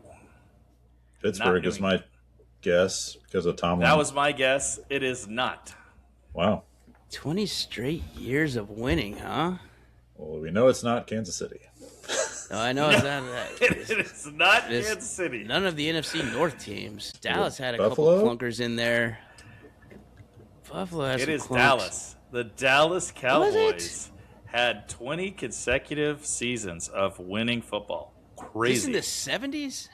Pittsburgh Not is my guess because of Tomlin. that was my guess. It is not. Wow. 20 straight years of winning, huh? Well, we know it's not Kansas City. No, I know it's not that. It is not It's Kansas City. None of the NFC North teams. Dallas had a Buffalo? couple clunkers in there. Buffalo has It some is clunks. Dallas. The Dallas Was it? Cowboys had 20 consecutive seasons of winning football. Just Crazy. in the 70s?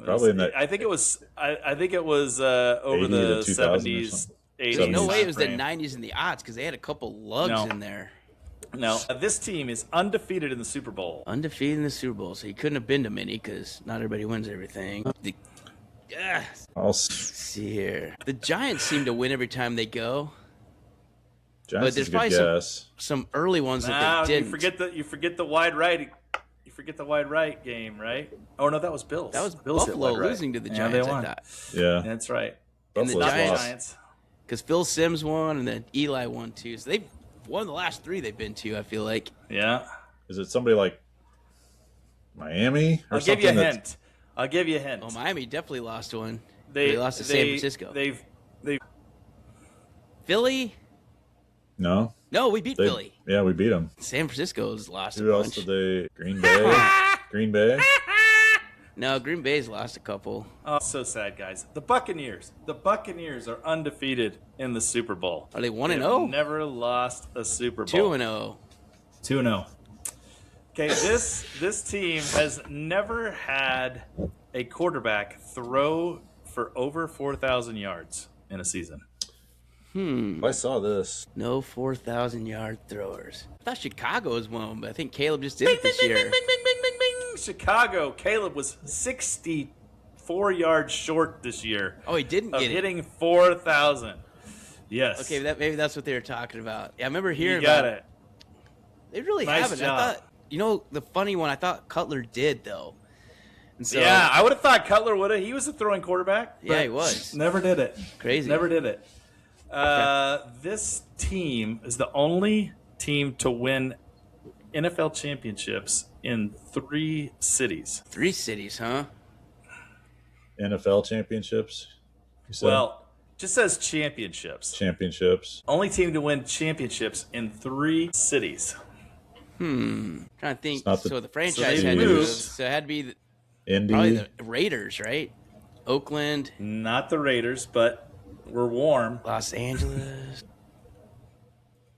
Probably in that I think it was. I think it was over 80 the to 2000 or 70s, something. 80s. There's no way it was the timeframe. 90s and the odds because they had a couple lugs No. in there. No, this team is undefeated in the Super Bowl. Undefeated in the Super Bowl, so he couldn't have been to many because not everybody wins everything. Let's see here. The Giants seem to win every time they go. Giants there's is a good probably some- guess. Some early ones that Now they you didn't. forget the wide right. You forget the wide right game, right? Oh no, that was Bills. That was Bills hit Buffalo wide right. losing to the Yeah, they Giants, I won. thought. Yeah. That's right. And the Buffalo's Not the Giants- lost. Giants. Because Phil Simms won and then Eli won too. So they've won the last 3 they've been to, I feel like. Yeah. Is it somebody like Miami or I'll give you a something that's- hint. I'll give you a hint. Oh, Miami definitely lost one. They lost to San Francisco. They've Philly? No. No, we beat They, Philly. Yeah, we beat them. San Francisco's lost Who a else bunch. did they? Green Bay? Green Bay? No, Green Bay's lost a couple. Oh, so sad, guys. The Buccaneers. The Buccaneers are undefeated in the Super Bowl. Are they 1 They've and 0? Never lost a Super Bowl. 2 and 0. 2-0. Okay, this team has never had a quarterback throw for over 4,000 yards in a season. I saw this. No 4,000-yard throwers. I thought Chicago was one, but I think Caleb just did it this year. Bing. Chicago. Caleb was 64 yards short this year. Oh, he didn't get it. Hitting 4,000. Yes. Okay, maybe that's what they were talking about. Yeah, I remember hearing about it. They really Nice haven't. job. I thought, the funny one, I thought Cutler did, though. And so, yeah, I would have thought Cutler would have. He was a throwing quarterback. Yeah, he was. Never did it. Crazy. Never did it. This team is the only team to win NFL championships in 3 cities. 3 cities, huh? NFL championships? You said? Well, just says championships. Championships. Only team to win championships in 3 cities. Trying to think. It's not The franchise they had to move. moved. So it had to be Indy. probably the Raiders, right? Oakland, Not the Raiders, but we're warm. Los Angeles.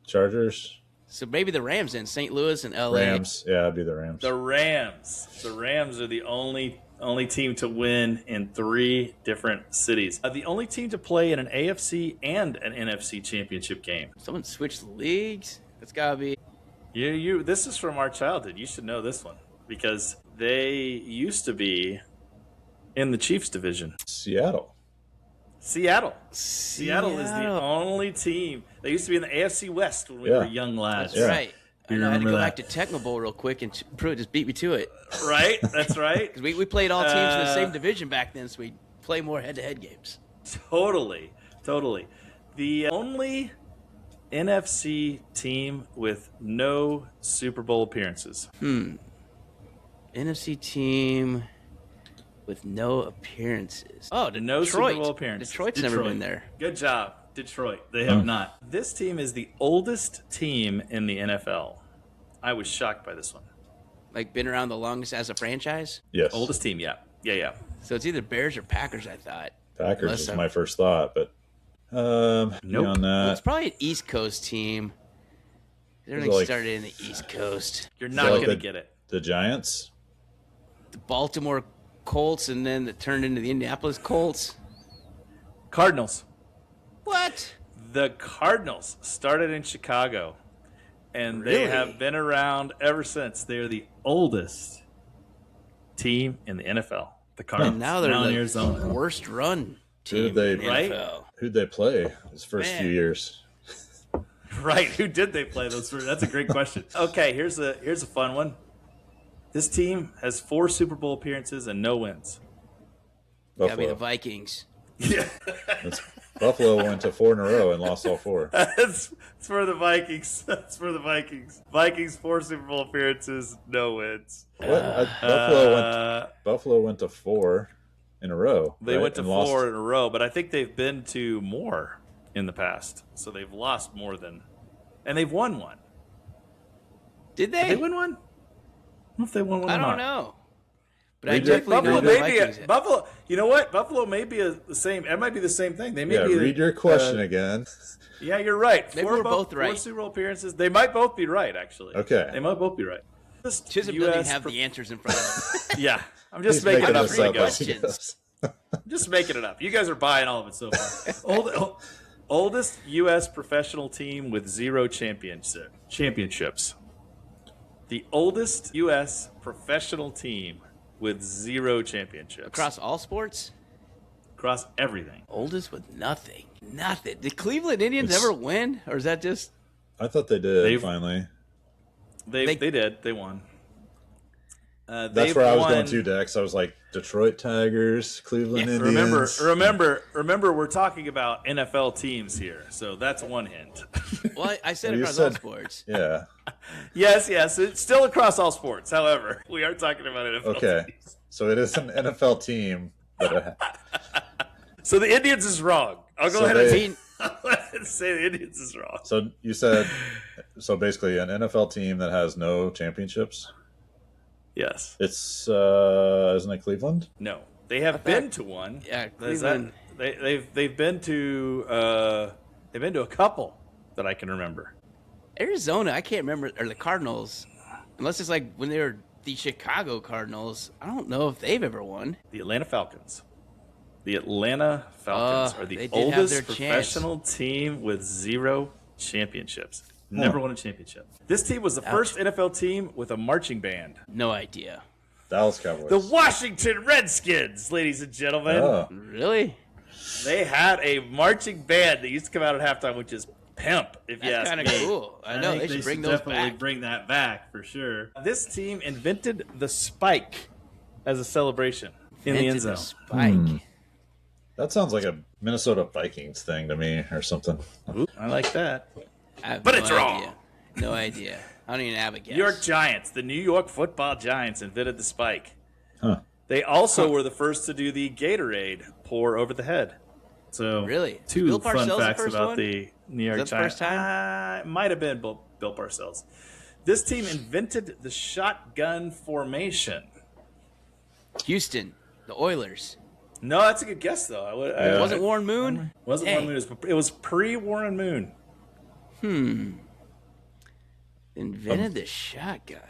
Chargers. So maybe the Rams in St. Louis and LA. Rams. Yeah, it'd be the Rams. The Rams. The Rams are the only team to win in 3 different cities. The only team to play in an AFC and an NFC championship game. Someone switched leagues. That's gotta be. You. This is from our childhood. You should know this one because they used to be in the Chiefs division. Seattle. Seattle is the only team. They used to be in the AFC West when we were young lads. That's right. You I had to remember go that. back to Techno Bowl real quick and Pruitt just beat me to it. Right? That's right. Because we played all teams in the same division back then, so we play more head-to-head games. Totally. The only NFC team with no Super Bowl appearances. NFC team with no appearances. Oh, Detroit. No Super Bowl appearances. Detroit's never been there. Good job, Detroit. They have not. This team is the oldest team in the NFL. I was shocked by this one. Like, been around the longest as a franchise? Yes. Oldest team, yeah. So it's either Bears or Packers, I thought. Packers Unless is I'm- my first thought, but Nope. beyond Well, that, it's probably an East Coast team. Everything like- started in the East Coast. You're Is not that like going to the- get it. the Giants. The Baltimore Colts, and then it turned into the Indianapolis Colts. Cardinals. What? The Cardinals started in Chicago, and they Really? have been around ever since. They're the oldest team in the NFL. The Cardinals. And now they're in the Arizona. worst run Who team did in they- the Right? NFL. Who'd they play his first Man. few years? Right? Who did they play those for? That's a great question. Okay, here's a fun one. This team has 4 Super Bowl appearances and no wins. Gotta be the Buffalo. Vikings. Yeah, Buffalo went to 4 in a row and lost all 4. that's for the Vikings. That's for the Vikings. Vikings 4 Super Bowl appearances, no wins. What? Buffalo went to 4 in a row. They right? went to And 4 lost. in a row, but I think they've been to more in the past. So they've lost more than, and they've won one. Did Did they? they win one? I don't know if they won one. I or don't not. know. But I Read it. definitely Buffalo know the may be Vikings. Buffalo. You know what? Buffalo may be the same. It might be the same thing. They may Yeah, be. read your question again. Yeah, you're right. Maybe 4 we're both right. 4 Super Bowl appearances. They might both be right, actually. Okay. They might both be right. Just Chisholm doesn't even have the answers in front of him. Yeah, I'm just He's making it up this for you up guys. as he goes. Just making it up. You guys are buying all of it so far. Oldest U.S. professional team with 0 championships. The oldest U.S. professional team with 0 championships. Across all sports? Across everything. Oldest with nothing. Nothing. Did Cleveland Indians It's- ever win? Or is that just... I thought they did They've- finally. They did. They won. That's They've where I was won- going to, Dex. I was like, Detroit Tigers, Cleveland Indians. Remember, we're talking about NFL teams here, so that's one hint. Well, I said Well, you across all said- sports. Yeah. Yes, it's still across all sports. However, we are talking about NFL Okay. teams. So it is an NFL team. But So the Indians is wrong. I'll go So ahead they- and say the Indians is wrong. so you said, so basically an NFL team that has no championships. Yes. It's isn't it Cleveland? No. They have been to one. Yeah, Is that- Cleveland. they've been to a couple that I can remember. Arizona, I can't remember, or the Cardinals, unless it's like when they were the Chicago Cardinals. I don't know if they've ever won. The Atlanta Falcons. The Atlanta Falcons are they the did have oldest their professional team with 0 championships. Never won a championship. This team was the first NFL team with a marching band. No idea. Dallas Cowboys. The Washington Redskins, ladies and gentlemen. Oh. Really? They had a marching band that used to come out at halftime, which is pimp, if you That's ask kind me. of cool. I know they should bring those definitely back. bring that back for sure. This team invented the spike as a celebration in the end Invented zone. the Spike. That sounds like a Minnesota Vikings thing to me or something. Ooh, I like that. But it's wrong. idea. No idea. I don't even have a guess. New York Giants, the New York Football Giants invented the spike. Huh. They also were the first to do the Gatorade pour over the head. So Really? two Bill fun Parcells the facts first about one? the New York Is that the Giants. first time? It might have been Bill Parcells. This team invented the shotgun formation. Houston, the Oilers. No, that's a good guess though. Yeah. Wasn't Warren Moon? Wasn't Dang. Warren Moon. It was pre-Warren Moon. Invented the shotgun.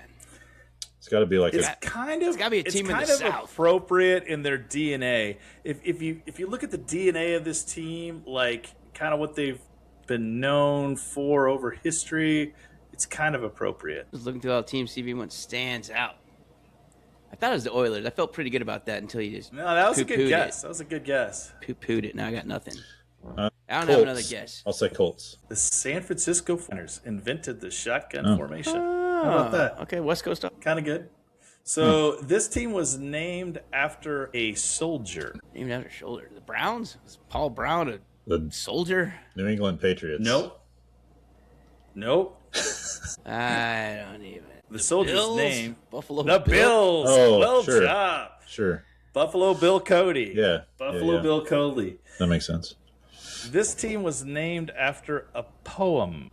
It's got to be like It's a gotta be a team in kind the of South. appropriate in their DNA. If you look at the DNA of this team, like kind of what they've been known for over history, it's kind of appropriate. I was looking through all the teams, see if one stands out. I thought it was the Oilers. I felt pretty good about that until you just No, that was a good poo-pooed guess. it. That was a good guess. Poo-pooed it. Now I got nothing. Uh, I don't Colts. have another guess. I'll say Colts. The San Francisco 49ers invented the shotgun formation. How about that? Okay, West Coast stuff. Kind of good. So this team was named after a soldier. Named after shoulder. The Browns? Was Paul Brown a The soldier? New England Patriots. Nope. I don't even. The soldier's Bills? name. Buffalo The Bills. Oh, well sure. job. Sure. Buffalo Bill Cody. Yeah. Buffalo yeah. Bill Cody. That makes sense. This team was named after a poem.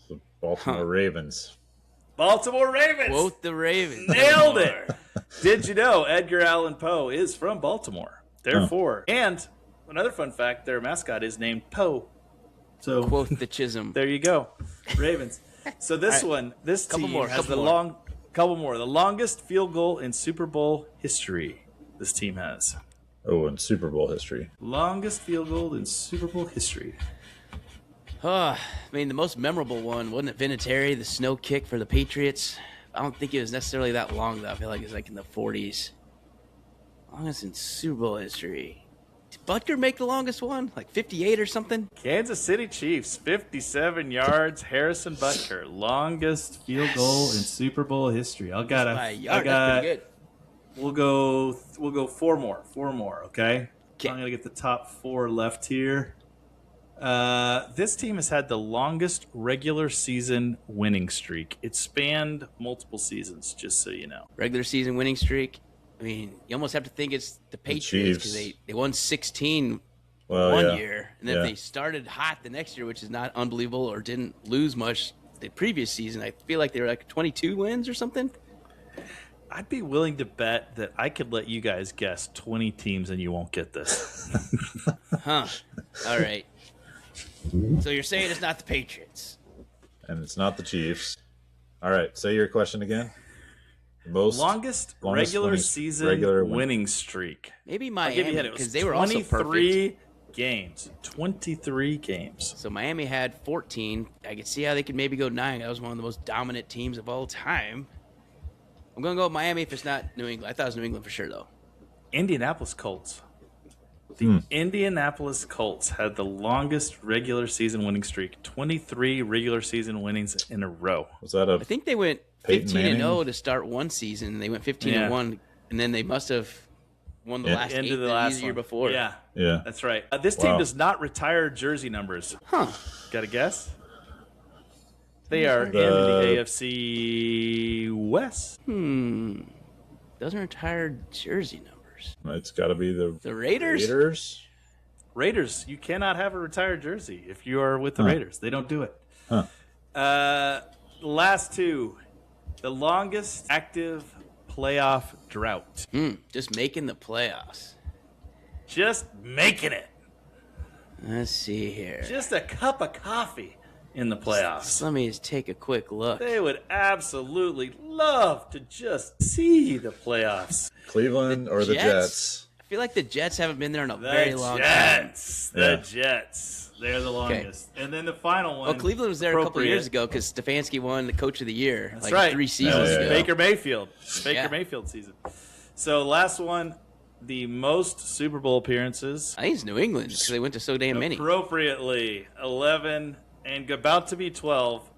The Baltimore Ravens. Baltimore Ravens. Quote the Ravens. Nailed it. Did you know Edgar Allan Poe is from Baltimore? Therefore, and another fun fact, their mascot is named Poe. So Quote the Chisholm. there you go, Ravens. So this Couple team more, has couple more. the longest field goal in Super Bowl history. This team has Oh, in Super Bowl history. longest field goal in Super Bowl history. I mean, the most memorable one, wasn't it Vinatieri, the snow kick for the Patriots? I don't think it was necessarily that long, though. I feel like it was like in the 40s. Longest in Super Bowl history. Did Butker make the longest one? Like 58 or something? Kansas City Chiefs, 57 yards. Harrison Butker, longest field Goal in Super Bowl history. By a yard, that's pretty good. We'll go four more. Okay. 'Kay. I'm gonna get the top four left here. This team has had the longest regular season winning streak. It spanned multiple seasons, just so you know. Regular season winning streak. I mean, you almost have to think it's the Patriots because Chiefs. they won 16 Well, one yeah. year. And then Yeah. if they started hot the next year, which is not unbelievable, or didn't lose much the previous season, I feel like they were like 22 wins or something. I'd be willing to bet that I could let you guys guess 20 teams and you won't get this. Huh. All right. So you're saying it's not the Patriots. And it's not the Chiefs. All right. Say your question again. Most Longest regular winning- season regular win- winning streak. Maybe I'll give you a Miami, hint. It was because they were also perfect. 23 games. 23 games. So Miami had 14. I could see how they could maybe go 9. That was one of the most dominant teams of all time. I'm going to go with Miami if it's not New England. I thought it was New England for sure, though. Indianapolis Colts. The Indianapolis Colts had the longest regular season winning streak. 23 regular season winnings in a row. Was that a I think they went Peyton 15-0 Manning? to start one season. They went 15-1, and then they must have won the Yeah. last Into 8 the last year one. before. Yeah, Yeah. that's right. This team Wow. does not retire jersey numbers. Huh. Got a guess? They are in The- the AFC West. Doesn't retire jersey numbers. It's got to be the The Raiders? Raiders. Raiders, you cannot have a retired jersey if you are with the Raiders. They don't do it. Huh. Last two. The longest active playoff drought. Just making the playoffs. Just making it. Let's see here. Just a cup of coffee in the playoffs. Let me just take a quick look. They would absolutely love to just see the playoffs. Cleveland or the Jets? Jets? I feel like the Jets haven't been there in a very long time. The Jets. They're the longest. Okay. And then the final one. Well, Cleveland was there a couple of years ago because Stefanski won the Coach of the Year. That's right. 3 seasons ago. Baker Mayfield. Mayfield season. So last one, the most Super Bowl appearances. I think it's New England because they went to so damn many. Appropriately, 11 and about to be 12.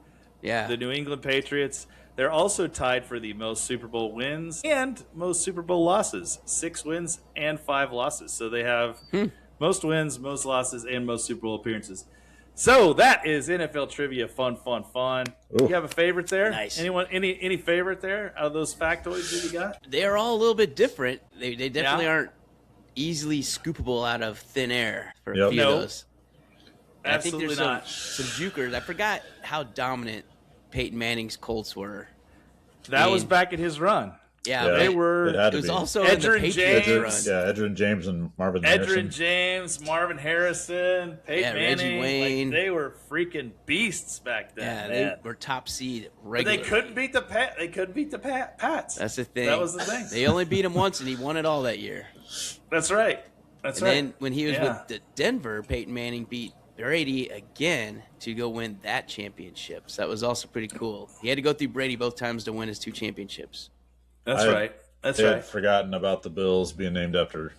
Yeah. The New England Patriots. They're also tied for the most Super Bowl wins and most Super Bowl losses. 6 wins and 5 losses. So they have most wins, most losses, and most Super Bowl appearances. So that is NFL trivia. Fun. Ooh. You have a favorite there? Nice. Anyone? Any favorite there out of those factoids that you got? They are all a little bit different. They definitely aren't easily scoopable out of thin air for a few of those. Absolutely I think there's some jukers. I forgot how dominant Peyton Manning's Colts were. That was back in his run. Yeah, they were. It was also in the Patriots run. Yeah, Edgerrin James and Marvin Harrison. Marvin Harrison, Peyton Manning. Reggie Wayne. They were freaking beasts back then. Yeah, they were top seed regularly. But they couldn't beat the Pats. That's the thing. That was the thing. They only beat him once, and he won it all that year. That's right. And then when he was with Denver, Peyton Manning beat Brady again to go win that championship. So that was also pretty cool. He had to go through Brady both times to win his 2 championships. That's right. I had forgotten about the Bills being named after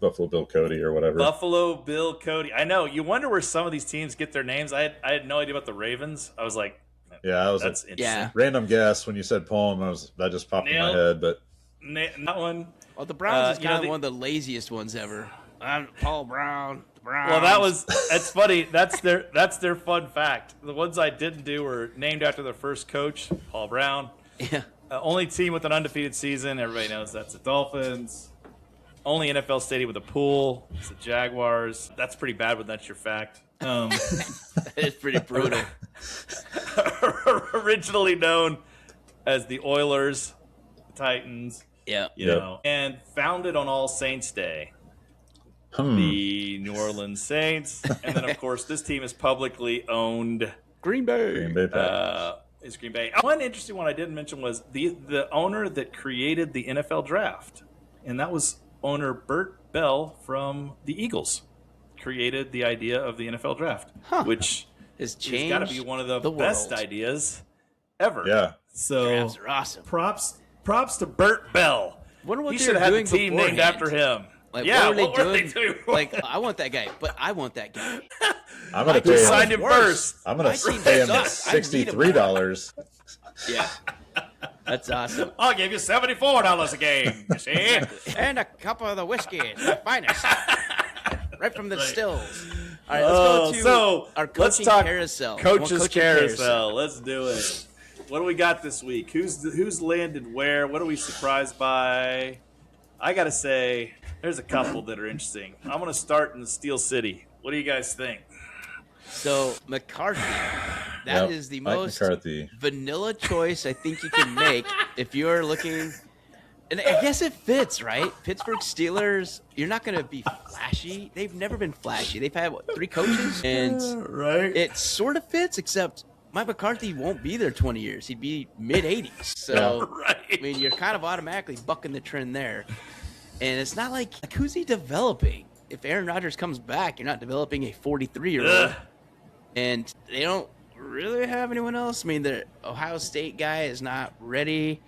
Buffalo Bill Cody or whatever. Buffalo Bill Cody. I know. You wonder where some of these teams get their names. I had no idea about the Ravens. I was like, that's interesting. Yeah. Random guess when you said poem. That just popped in my head. But that one. Well, the Browns is kind of one of the laziest ones ever. I'm Paul Brown. Well, that's funny. That's their fun fact. The ones I didn't do were named after their first coach, Paul Brown. Yeah. Only team with an undefeated season. Everybody knows that's the Dolphins. Only NFL stadium with a pool. It's the Jaguars. That's pretty bad when that's your fact. It's pretty brutal. Originally known as the Oilers, the Titans. Yeah. You know, and founded on All Saints Day. The New Orleans Saints. And then, of course, this team is publicly owned. Green Bay. Is Green Bay. One interesting one I didn't mention was the owner that created the NFL draft. And that was owner Bert Bell from the Eagles. Created the idea of the NFL draft. Which has got to be one of the best ideas ever. Yeah. So drafts are awesome. Props to Bert Bell. Wonder what he should have had the team named after him. Like, what were they doing? Like, I want that guy, but I want that guy. I'm going to pay him. Signed him first. I'm going to pay him $63. Yeah. That's awesome. I'll give you $74 a game, you see? And a cup of the whiskey, the finest. Right from the stills. All right, let's go to our coaching carousel. Coach's carousel. Let's do it. What do we got this week? Who's landed where? What are we surprised by? I got to say, there's a couple that are interesting. I'm going to start in the Steel City. What do you guys think? So, McCarthy. That is the most vanilla choice I think you can make if you're looking. And I guess it fits, right? Pittsburgh Steelers, you're not going to be flashy. They've never been flashy. They've had, 3 coaches? And it sort of fits, except Mike McCarthy won't be there 20 years. He'd be mid-80s. So, I mean, you're kind of automatically bucking the trend there. And it's not like who's he developing? If Aaron Rodgers comes back, you're not developing a 43-year-old. And they don't really have anyone else. I mean, the Ohio State guy is not ready.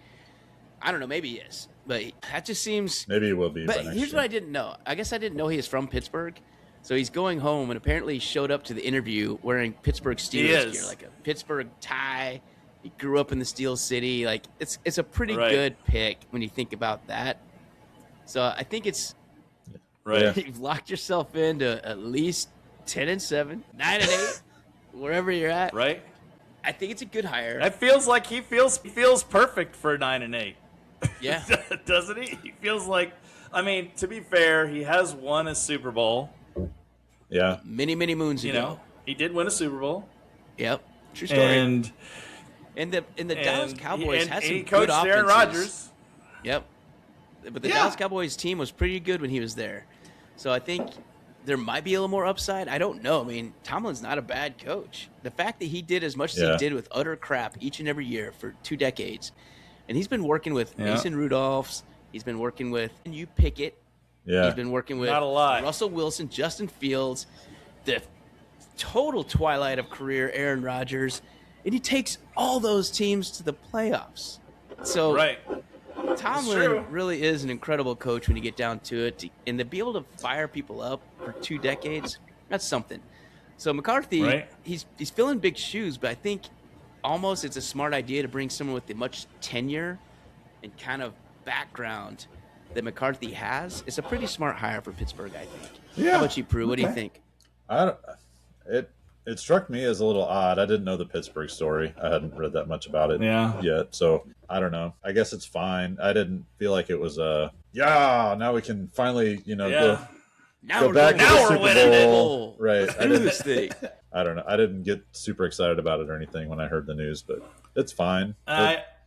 I don't know. Maybe he is. But that just seems... Maybe he will be. But here's what I didn't know. I guess I didn't know he is from Pittsburgh. So he's going home, and apparently he showed up to the interview wearing Pittsburgh Steelers gear, like a Pittsburgh tie. He grew up in the Steel City. Like it's a pretty good pick when you think about that. So I think it's you've locked yourself into at least 10-7, 9-8, wherever you're at. Right. I think it's a good hire. It feels like he feels perfect for 9-8. Yeah. Doesn't he? He feels like, I mean, to be fair, he has won a Super Bowl. Yeah. Many moons ago. You know, he did win a Super Bowl. Yep. True story. And the Dallas Cowboys has some he good coached offenses. Aaron Rodgers. Yep. But the Dallas Cowboys team was pretty good when he was there. So I think there might be a little more upside. I don't know. I mean, Tomlin's not a bad coach. The fact that he did as much as he did with utter crap each and every year for 2 decades, and he's been working with Mason Rudolphs, he's been working with Pickett, Yeah. He's been working with Not a lot. Russell Wilson, Justin Fields, the total twilight of career Aaron Rodgers, and he takes all those teams to the playoffs. So Right. Tomlin really is an incredible coach when you get down to it. And to be able to fire people up for 2 decades, that's something. So McCarthy, Right. he's filling big shoes, but I think almost it's a smart idea to bring someone with the much tenure and kind of background that McCarthy has. It's a pretty smart hire for Pittsburgh, I think. Yeah. How about you, Prue? What do you think? It struck me as a little odd. I didn't know the Pittsburgh story. I hadn't read that much about it yet. So I don't know. I guess it's fine. I didn't feel like it was now we can finally, go back to the Super Bowl. Right. Let's do this thing. I don't know. I didn't get super excited about it or anything when I heard the news, but it's fine.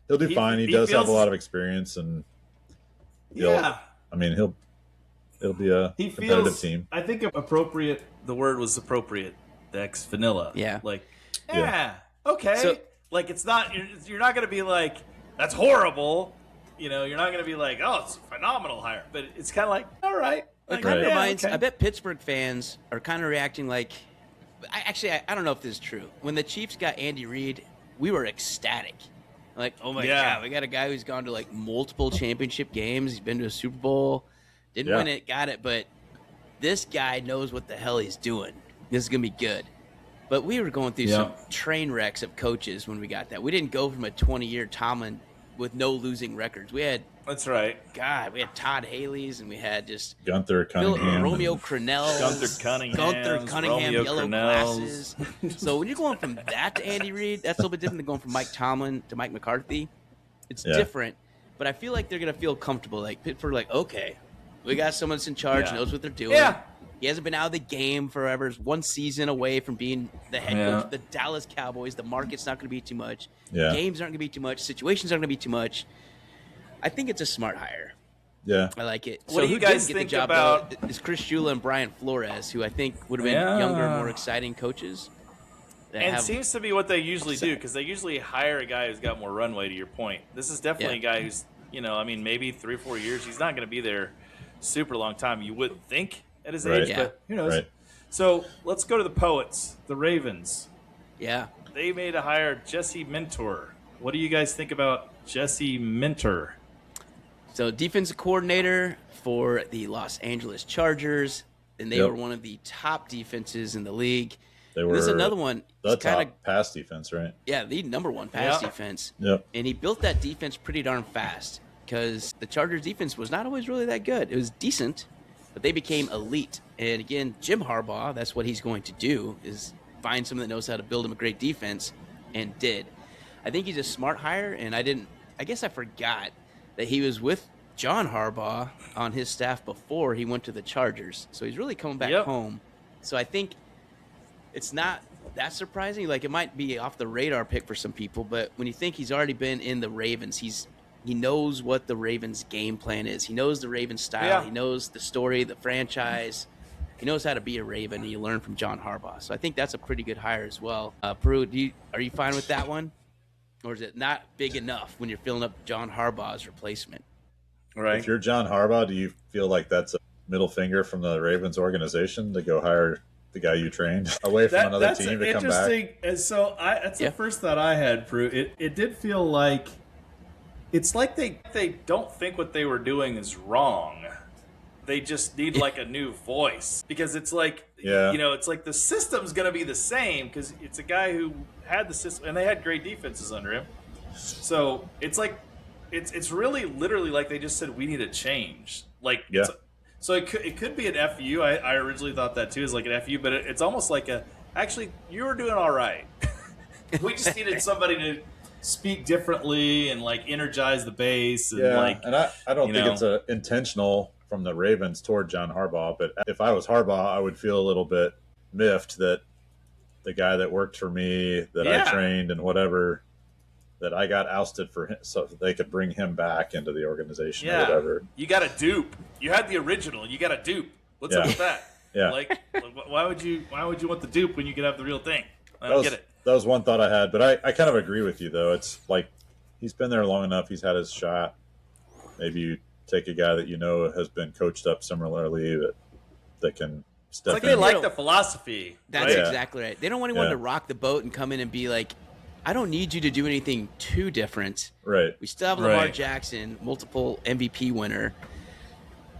He'll do fine. He does have a lot of experience, and it'll be a competitive team. I think appropriate. The word was appropriate. Dex vanilla. Yeah. Okay. So, it's not. You're not going to be like, that's horrible. You're not going to be like, oh, it's a phenomenal hire. But it's kind of like, all right. it kind of reminds. I bet Pittsburgh fans are kind of reacting like. I don't know if this is true. When the Chiefs got Andy Reid, we were ecstatic. Like, oh my God, we got a guy who's gone to multiple championship games. He's been to a Super Bowl, didn't win it, got it. But this guy knows what the hell he's doing. This is going to be good. But we were going through some train wrecks of coaches when we got that. We didn't go from a 20-year Tomlin with no losing records. We had That's right. God, we had Todd Haley's and we had just Gunther Cunningham, Romeo Crennel, Gunther Cunningham, yellow glasses. So when you're going from that to Andy Reid, that's a little bit different than going from Mike Tomlin to Mike McCarthy. It's different, but I feel like they're gonna feel comfortable. Like Pittsburgh, okay, we got someone that's in charge, knows what they're doing. Yeah. He hasn't been out of the game forever. He's 1 season away from being the head coach of the Dallas Cowboys. The market's not going to be too much. Games aren't going to be too much. Situations aren't going to be too much. I think it's a smart hire. Yeah. I like it. What do you guys think about is Chris Shula and Brian Flores, who I think would have been younger, more exciting coaches. And seems to be what they usually do, because they usually hire a guy who's got more runway, to your point. This is definitely a guy who's, maybe 3 or 4 years. He's not going to be there super long time, you wouldn't think, at his age, but who knows? Right. So let's go to the Poets, the Ravens. Yeah. They made a hire, Jesse Minter. What do you guys think about Jesse Minter? So defensive coordinator for the Los Angeles Chargers, and they were one of the top defenses in the league. They were. This is another one. The top pass defense, right? Yeah, the number one pass defense. Yep. And he built that defense pretty darn fast because the Chargers defense was not always really that good. It was decent, but they became elite. And again, Jim Harbaugh, that's what he's going to do, is find someone that knows how to build him a great defense, and did. I think he's a smart hire, and I guess I forgot that he was with John Harbaugh on his staff before he went to the Chargers. So he's really coming back home. So I think it's not that surprising. Like, it might be off the radar pick for some people, but when you think he's already been in the Ravens, he knows what the Ravens' game plan is. He knows the Ravens' style. Yeah. He knows the story, the franchise. He knows how to be a Raven, and you learn from John Harbaugh. So I think that's a pretty good hire as well. Peru, are you fine with that one? Or is it not big enough when you're filling up John Harbaugh's replacement? Right. If you're John Harbaugh, do you feel like that's a middle finger from the Ravens organization to go hire the guy you trained away from another team to come back? And so that's the first thought I had, Prue. It did feel like it's like they don't think what they were doing is wrong. They just need like a new voice, because it's like it's like the system's going to be the same because it's a guy who had the system and they had great defenses under him. So it's like it's really literally like they just said we need a change. Like so it could be an FU. I originally thought that too, is like an FU, but it's almost like actually you were doing all right. We just needed somebody to speak differently and like energize the base. And and I don't think it's intentional from the Ravens toward John Harbaugh, but if I was Harbaugh, I would feel a little bit miffed that the guy that worked for me, that I trained and whatever, that I got ousted for him so they could bring him back into the organization or whatever. You got a dupe. You had the original. You got a dupe. What's up with that? Yeah. Like why would you want the dupe when you could have the real thing? I don't get it. That was one thought I had, but I kind of agree with you though. It's like he's been there long enough. He's had his shot. Maybe you take a guy that has been coached up similarly that can step It's like in. they like the philosophy. That's right? exactly right. They don't want anyone to rock the boat and come in and be like, I don't need you to do anything too different. Right. We still have Lamar Right. Jackson, multiple MVP winner.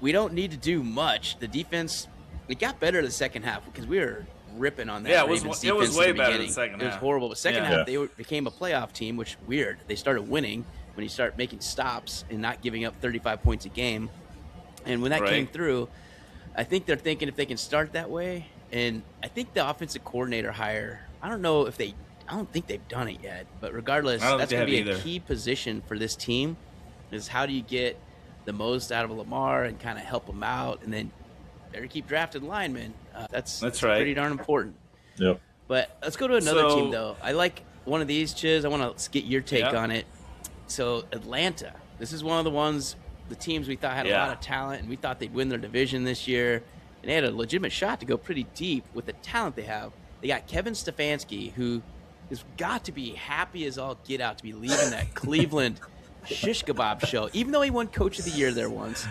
We don't need to do much. The defense, it got better the second half because we were ripping on that. Yeah, Ravens it was defense way in the better beginning. the second It was half. horrible. But second Yeah. half, they became a playoff team, which weird. They started winning when you start making stops and not giving up 35 points a game. And when that Right. came through, I think they're thinking if they can start that way. And I think the offensive coordinator hire, I don't think they've done it yet. But regardless, I don't that's think going they to be have a either. key position for this team is how do you get the most out of Lamar and kind of help him out. And then better keep drafting linemen. That's right. pretty darn important. Yep. But let's go to another So- team, though. I like one of these, Chiz. I want to get your take Yeah. on it. So Atlanta, this is one of the teams we thought had a Yeah. lot of talent, and we thought they'd win their division this year. And they had a legitimate shot to go pretty deep with the talent they have. They got Kevin Stefanski, who has got to be happy as all get out to be leaving that Cleveland shish kebab show, even though he won Coach of the Year there once.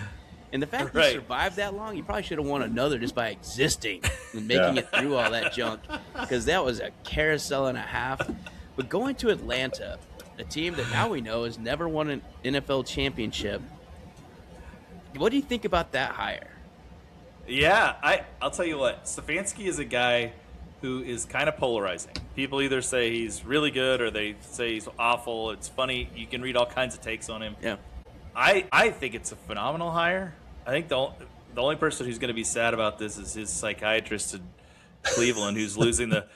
And the fact Right. he survived that long, he probably should have won another just by existing and making it through all that junk, because that was a carousel and a half. But going to Atlanta, a team that now we know has never won an NFL championship, what do you think about that hire? Yeah, I'll tell you what. Stefanski is a guy who is kind of polarizing. People either say he's really good or they say he's awful. It's funny. You can read all kinds of takes on him. Yeah. I think it's a phenomenal hire. I think the only person who's going to be sad about this is his psychiatrist in Cleveland, who's losing the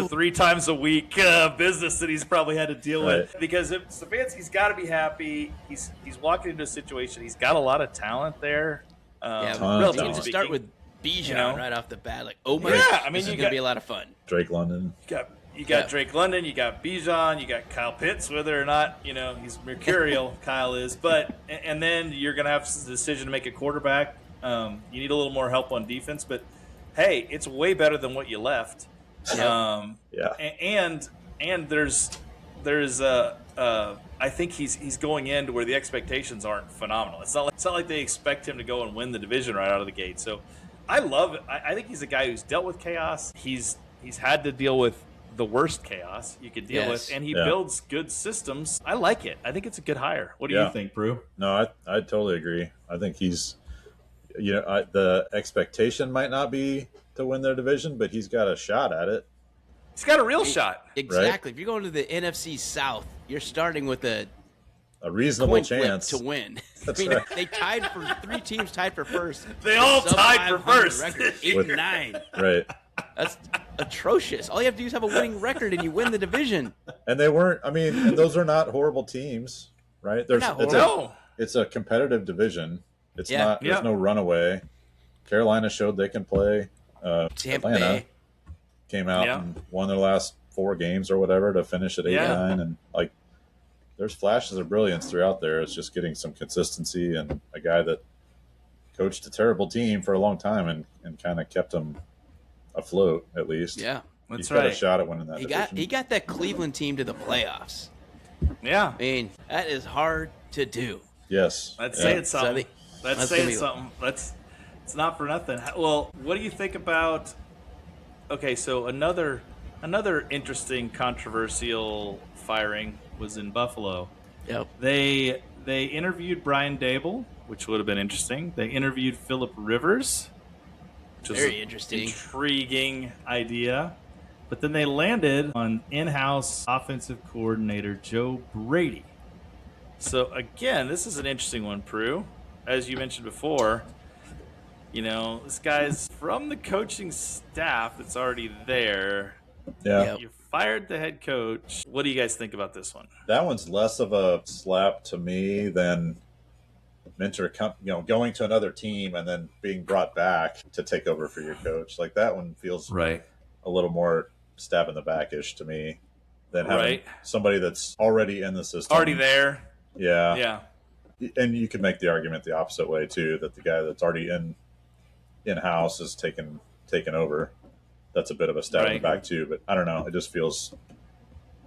3 times a week business that he's probably had to deal with. Because Stefanski's got to be happy. He's walking into a situation. He's got a lot of talent there. Relatively to start with Bijan right off the bat. Like, oh my God, this is going to be a lot of fun. Drake London. You got Drake London, you got Bijan, you got Kyle Pitts, whether or not, he's mercurial, Kyle is. But, and then you're going to have the decision to make a quarterback. You need a little more help on defense. But, hey, it's way better than what you left. And there's I think he's going into where the expectations aren't phenomenal. It's not like they expect him to go and win the division right out of the gate. So I love it. I think he's a guy who's dealt with chaos. He's had to deal with the worst chaos you could deal with, and he builds good systems. I like it. I think it's a good hire. What do you think, Brew? No, I totally agree. I think he's, the expectation might not be to win their division, but he's got a shot at it. He's got a real shot. Exactly. Right? If you're going to the NFC South, you're starting with a reasonable chance to win. That's right. They tied for 3 teams tied for first. They all tied for first. Record, 8-9. Right. That's atrocious. All you have to do is have a winning record and you win the division. And they weren't. I mean, and those are not horrible teams, right? It's a competitive division. It's not. There's no runaway. Carolina showed they can play. Atlanta came out and won their last 4 games or whatever to finish at 8-9, and there's flashes of brilliance throughout there. It's just getting some consistency and a guy that coached a terrible team for a long time and kind of kept them afloat at least. Yeah, that's He's got a shot at winning that division. He got that Cleveland team to the playoffs. Yeah, I mean that is hard to do. Yes, that's saying something. That's saying something. It's not for nothing. Well, what do you think about? Okay, so another interesting controversial firing was in Buffalo. Yep. They interviewed Brian Dable, which would have been interesting. They interviewed Phillip Rivers, which was very interesting, intriguing idea. But then they landed on in-house offensive coordinator Joe Brady. So again, this is an interesting one, Prue. As you mentioned before, this guy's from the coaching staff that's already there. Yeah. You fired the head coach. What do you guys think about this one? That one's less of a slap to me than mentor, going to another team and then being brought back to take over for your coach. Like that one feels right a little more stab in the back-ish to me than having somebody that's already in the system. Already there. Yeah. Yeah. And you could make the argument the opposite way too, that the guy that's already in-house is taken over. That's a bit of a stab in the back too, but I don't know. It just feels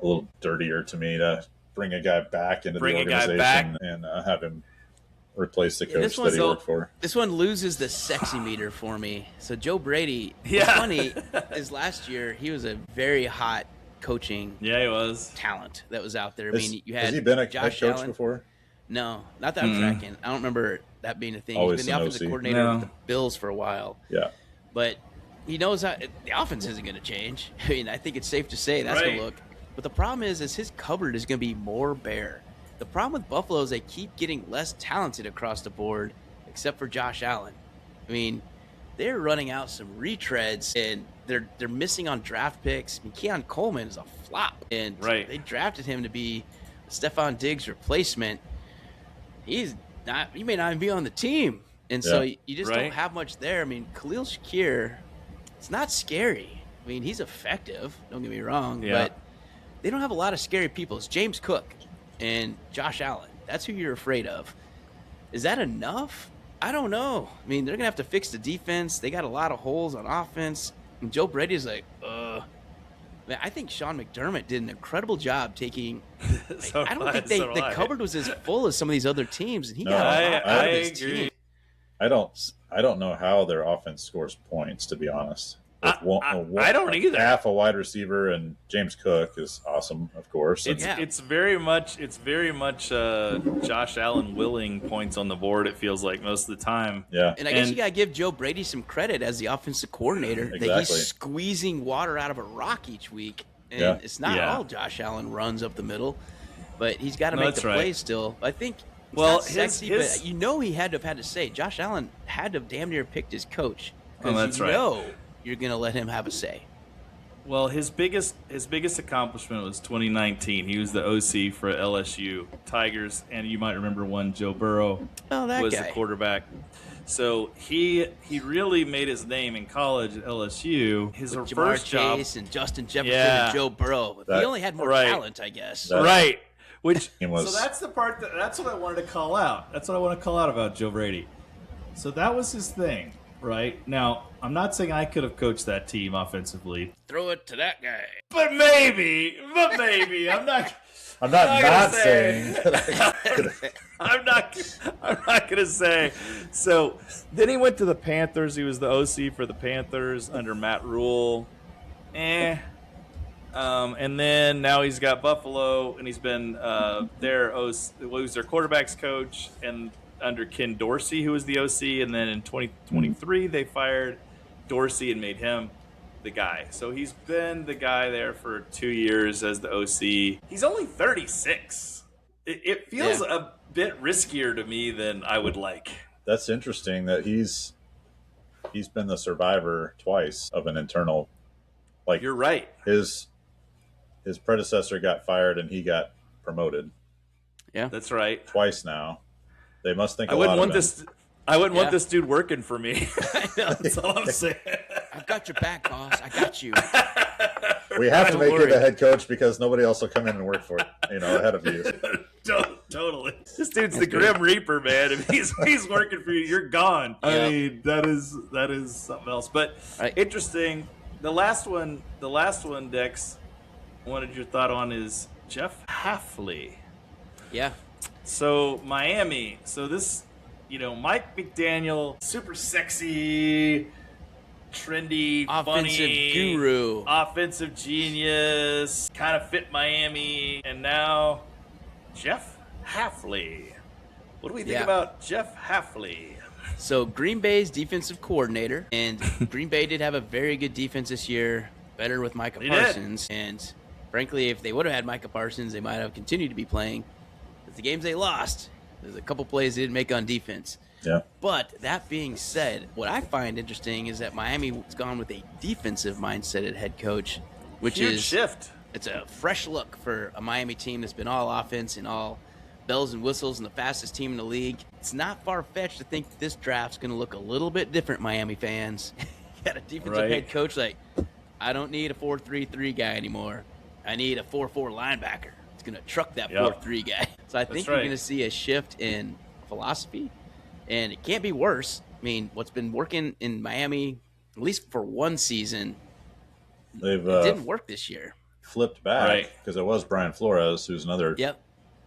a little dirtier to me to bring a guy back into the organization and have him replace the coach that he worked for. This one loses the sexy meter for me. So Joe Brady, Yeah. what's funny is last year he was a very hot coaching talent that was out there. I mean, you had has he been a Josh head coach Allen before? No, not that I'm tracking. I don't remember that being a thing. Always He's been the an offensive OC. coordinator with the Bills for a while. Yeah. But he knows how the offense isn't going to change. I mean, I think it's safe to say that's going to look. But the problem is his cupboard is going to be more bare. The problem with Buffalo is they keep getting less talented across the board, except for Josh Allen. I mean, they're running out some retreads, and they're missing on draft picks. I mean, Keon Coleman is a flop, and they drafted him to be Stephon Diggs' replacement. He may not even be on the team, and so you just don't have much there. I mean, Khalil Shakir, it's not scary. I mean, he's effective. Don't get me wrong, but they don't have a lot of scary people. It's James Cook and Josh Allen. That's who you're afraid of. Is that enough? I don't know. I mean, they're going to have to fix the defense. They got a lot of holes on offense. And Joe Brady's like, Man, I think Sean McDermott did an incredible job taking. I don't think the cupboard was as full as some of these other teams, and he got a lot out of his team. I don't know how their offense scores points, to be honest. I don't either. Half a wide receiver and James Cook is awesome, of course. It's very much Josh Allen willing points on the board. It feels like most of the time. Yeah, and I guess you got to give Joe Brady some credit as the offensive coordinator that he's squeezing water out of a rock each week. And it's not all Josh Allen runs up the middle, but he's got to make the plays still. I think. Well, sexy, but he had to have had to say Josh Allen had to have damn near picked his coach because you're going to let him have a say. Well, his biggest accomplishment was 2019. He was the OC for LSU Tigers, and you might remember one Joe Burrow was the quarterback. So he really made his name in college at LSU. His with first Jamar job, Chase and Justin Jefferson and Joe Burrow. He only had more talent, I guess. So that's the part that's what I wanted to call out. That's what I want to call out about Joe Brady. So that was his thing. Right now, I'm not saying I could have coached that team offensively. Throw it to that guy. But maybe. I'm not saying. I'm not gonna say. So then he went to the Panthers. He was the OC for the Panthers under Matt Rule. And then now he's got Buffalo, and he's been their quarterback's coach and under Ken Dorsey, who was the OC, and then in 2023 they fired Dorsey and made him the guy. So he's been the guy there for 2 years as the OC. He's only 36. It feels a bit riskier to me than I would like. That's interesting that he's been the survivor twice of an internal. Like, you're right. His predecessor got fired and he got promoted. Yeah, that's right. Twice now. They must think I wouldn't want this dude working for me. That's all I'm saying. I've got your back, boss. I got you. We have to make you the head coach because nobody else will come in and work for it, ahead of you. Totally. This dude's the Grim Reaper, man. If he's working for you, you're gone. Yeah. I mean, that is something else. But interesting. The last one, Dex, I wanted your thought on is Jeff Hafley. Yeah. So Miami. So this, Mike McDaniel, super sexy, trendy, offensive funny, guru, offensive genius, kind of fit Miami, and now Jeff Hafley. What do we think about Jeff Hafley? So Green Bay's defensive coordinator, and Green Bay did have a very good defense this year, better with Micah Parsons. And frankly, if they would have had Micah Parsons, they might have continued to be playing. The games they lost, there's a couple plays they didn't make on defense. Yeah. But that being said, what I find interesting is that Miami's gone with a defensive mindset at head coach, which huge is shift. It's a fresh look for a Miami team that's been all offense and all bells and whistles and the fastest team in the league. It's not far-fetched to think that this draft's going to look a little bit different, Miami fans. You got a defensive head coach like, I don't need a 4-3-3 guy anymore. I need a 4-4 linebacker. Going to truck that 4-3 guy. So I think you're going to see a shift in philosophy, and it can't be worse. I mean, what's been working in Miami, at least for one season, it didn't work this year. Flipped back because it was Brian Flores, who's another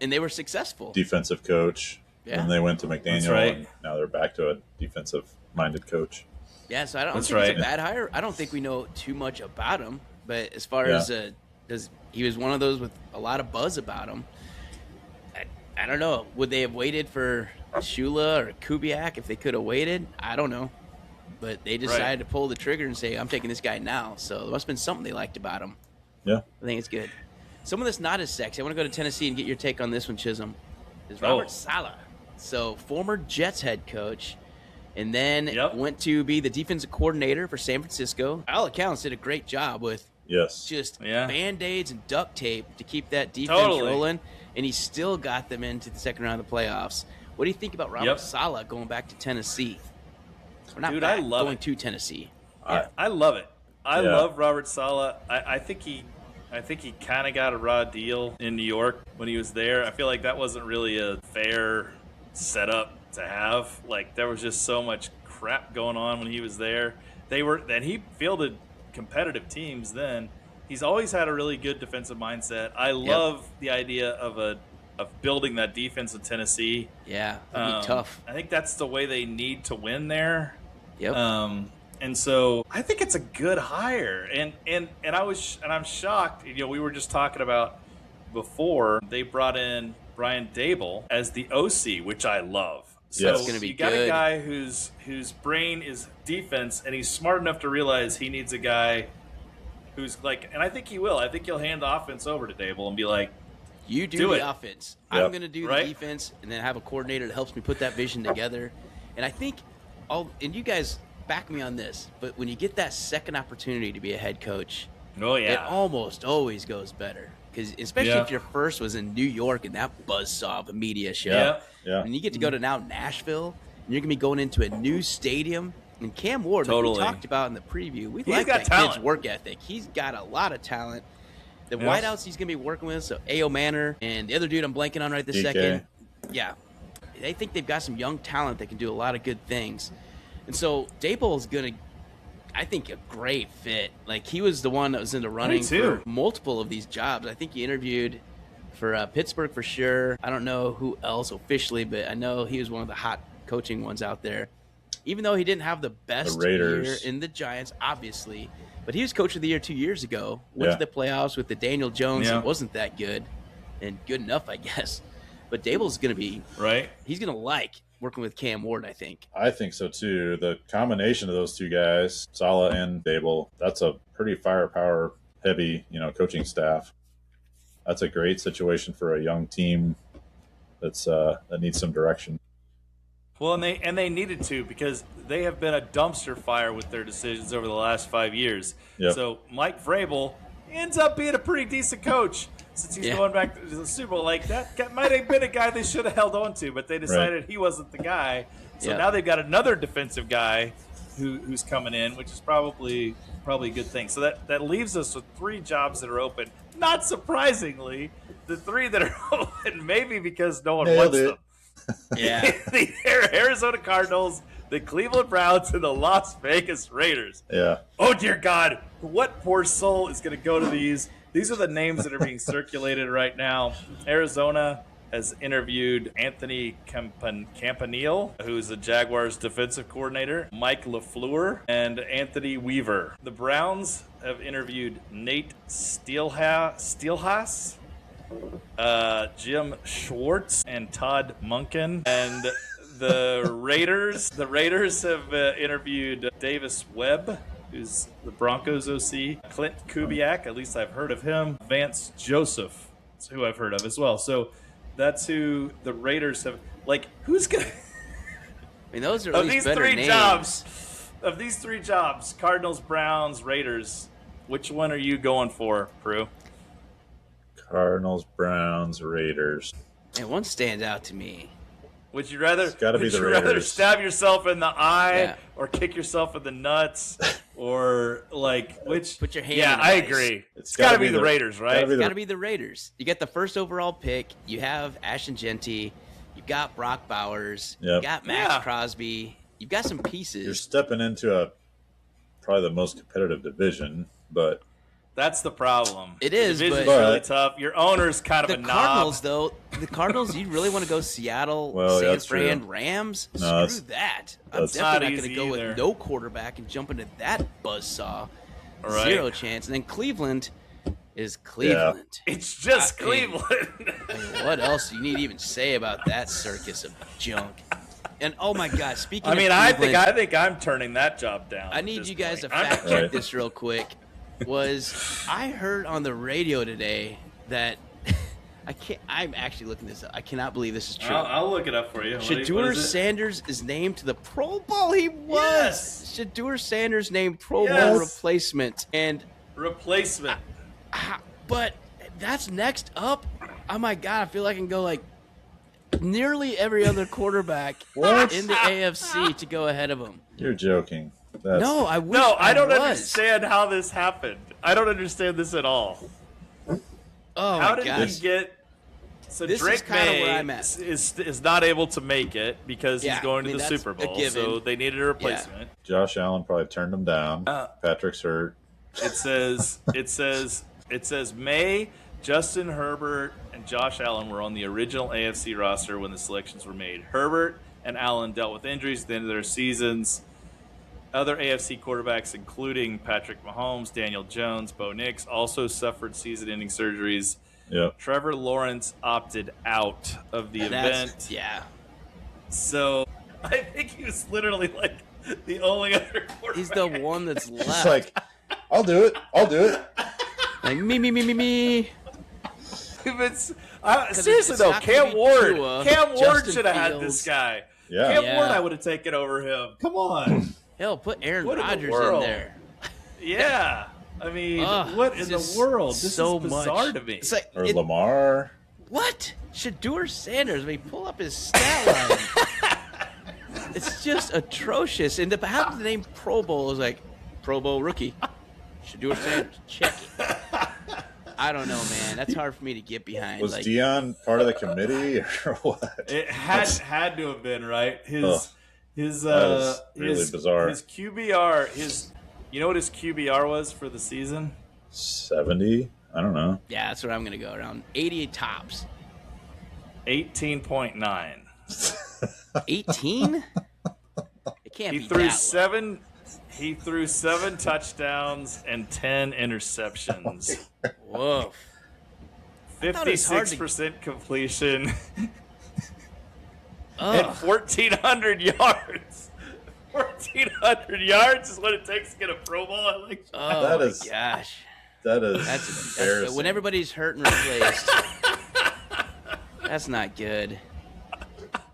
and they were successful defensive coach. Yeah. And they went to McDaniel, and now they're back to a defensive-minded coach. Yeah, so I don't think it's a bad hire. I don't think we know too much about him, but as far as he was one of those with a lot of buzz about him. I don't know. Would they have waited for Shula or Kubiak if they could have waited? I don't know. But they decided to pull the trigger and say, I'm taking this guy now. So there must have been something they liked about him. Yeah. I think it's good. Someone that's not as sexy, I want to go to Tennessee and get your take on this one, Chisholm, is Robert Saleh. So former Jets head coach, and then went to be the defensive coordinator for San Francisco. All accounts did a great job with just Band-Aids and duct tape to keep that defense rolling, and he still got them into the second round of the playoffs. What do you think about Robert Saleh going back to Tennessee? Or not back, going to Tennessee. I love it. I love Robert Saleh. I think he kind of got a raw deal in New York when he was there. I feel like that wasn't really a fair setup to have. Like, there was just so much crap going on when he was there. He fielded competitive teams then. He's always had a really good defensive mindset. I love the idea of building that defense in Tennessee. Yeah, it'd be tough. I think that's the way they need to win there. Yep. And so I think it's a good hire. And I'm shocked. We were just talking about before they brought in Brian Dable as the OC, which I love. So it's gonna be you got good. a guy whose brain is defense, and he's smart enough to realize he needs a guy who's like, and I think he will. I think he'll hand the offense over to Dable and be like, you do the offense. Yep. I'm going to do the defense, and then have a coordinator that helps me put that vision together. And I think and you guys back me on this, but when you get that second opportunity to be a head coach, it almost always goes better. Because especially if your first was in New York and that buzzsaw of a media show. And you get to go to now Nashville, and you're going to be going into a new stadium. And Cam Ward, like we talked about in the preview, we like that kid's work ethic. He's got a lot of talent. The wideouts he's going to be working with, so A.O. Manor and the other dude I'm blanking on right this second. Yeah. They think they've got some young talent that can do a lot of good things. And so Dable is going to, I think, a great fit. Like, he was the one that was in the running for multiple of these jobs. I think he interviewed for Pittsburgh for sure. I don't know who else officially, but I know he was one of the hot coaching ones out there. Even though he didn't have the best year in the Giants, obviously. But he was coach of the year 2 years ago. Went to the playoffs with the Daniel Jones. It wasn't that good. And good enough, I guess. But Dable's going to be he's going to like working with Cam Ward, I think. I think so, too. The combination of those two guys, Saleh and Dable, that's a pretty firepower-heavy, coaching staff. That's a great situation for a young team that needs some direction. Well, and they needed to, because they have been a dumpster fire with their decisions over the last 5 years. So Mike Vrabel ends up being a pretty decent coach since he's going back to the Super Bowl. Like, that might have been a guy they should have held on to, but they decided he wasn't the guy. So now they've got another defensive guy who's coming in, which is probably a good thing. So that leaves us with 3 jobs that are open. Not surprisingly, the 3 that are open, maybe because no one wants them. The Arizona Cardinals, the Cleveland Browns, and the Las Vegas Raiders. Oh, dear God. What poor soul is going to go to these? These are the names that are being circulated right now. Arizona has interviewed Anthony Campanile, who's the Jaguars defensive coordinator, Mike LaFleur, and Anthony Weaver. The Browns have interviewed Nate Steelhaas, Jim Schwartz, and Todd Munkin. And the Raiders have interviewed Davis Webb, who's the Broncos OC, Clint Kubiak, at least I've heard of him, Vance Joseph, that's who I've heard of as well. So that's who the Raiders have. Like, who's gonna? I mean, those are at least better names. Of these 3 jobs, Cardinals, Browns, Raiders, which one are you going for, Prue? Cardinals, Browns, Raiders. And one stands out to me. Would you rather? It's got to be the Raiders. Rather stab yourself in the eye or kick yourself in the nuts, or like which? Put your hand. Yeah, in the I ice. agree. It's got to be the Raiders, right? It's got to be the Raiders. You get the first overall pick. You have Ashton Genty. You've got Brock Bowers. You got Max Crosby. You've got some pieces. You're stepping into probably the most competitive division, but That's the problem. It is, the division's but really tough. Your owner's kind of a knob. Cardinals, though, the Cardinals, you really want to go Seattle, San Fran, Rams? No, Screw that. I'm that's definitely not not going to go either. with no quarterback and jump into that buzzsaw. Right. Zero chance. And then Cleveland is Cleveland. It's just Cleveland. I mean, what else do you need to even say about that circus of junk? And oh my God, speaking of I Cleveland, think I'm turning that job down. I need you guys to fact check this real quick. I heard on the radio today that I'm actually looking this up. I cannot believe this is true. I'll look it up for you. Shedeur Sanders is named to the Pro Bowl. He was. Yes. Shedeur Sanders named Pro Bowl replacement. And replacement. But that's next up. Oh my God, I feel like I can go like nearly every other quarterback in the AFC to go ahead of him. You're joking. I don't understand how this happened. I don't understand this at all. Oh how my did gosh. he get? So this Drake is kind of May where I'm at. is not able to make it because he's going to the Super Bowl. So they needed a replacement. Yeah. Josh Allen probably turned him down. Patrick's hurt. It says May, Justin Herbert, and Josh Allen were on the original AFC roster when the selections were made. Herbert and Allen dealt with injuries at the end of their seasons. Other AFC quarterbacks, including Patrick Mahomes, Daniel Jones, Bo Nix, also suffered season-ending surgeries. Yep. Trevor Lawrence opted out of the event. Yeah. So I think he was literally like the only other quarterback. He's the one that's left. It's like, I'll do it. Like me. Seriously though, Cam Ward Justin should have had Fields. this guy. Yeah. Cam Ward, I would have taken over him. Come on. Hell, put Aaron What in the Rodgers in world? there. Yeah. I mean, what in the world? This so is bizarre much. to me. It's like, Or Lamar. What? Shedeur Sanders. I mean, pull up his stat line. It's just atrocious. And to have the name Pro Bowl is like Pro Bowl rookie. Shedeur Sanders. Check it. I don't know, man. That's hard for me to get behind. Was Dion part of the committee or what? It had to have been, right? His really bizarre. His QBR, you know what his QBR was for the season? 70? I don't know. Yeah, that's where I'm gonna go. Around 88 tops. 18.9. 18? It can't He be threw that low. He threw 7 touchdowns and 10 interceptions. Whoa. 56% completion. Ugh. And 1,400 yards. 1,400 yards is what it takes to get a Pro Bowl. I like Oh That my is- gosh. That's embarrassing. When everybody's hurt and replaced. That's not good.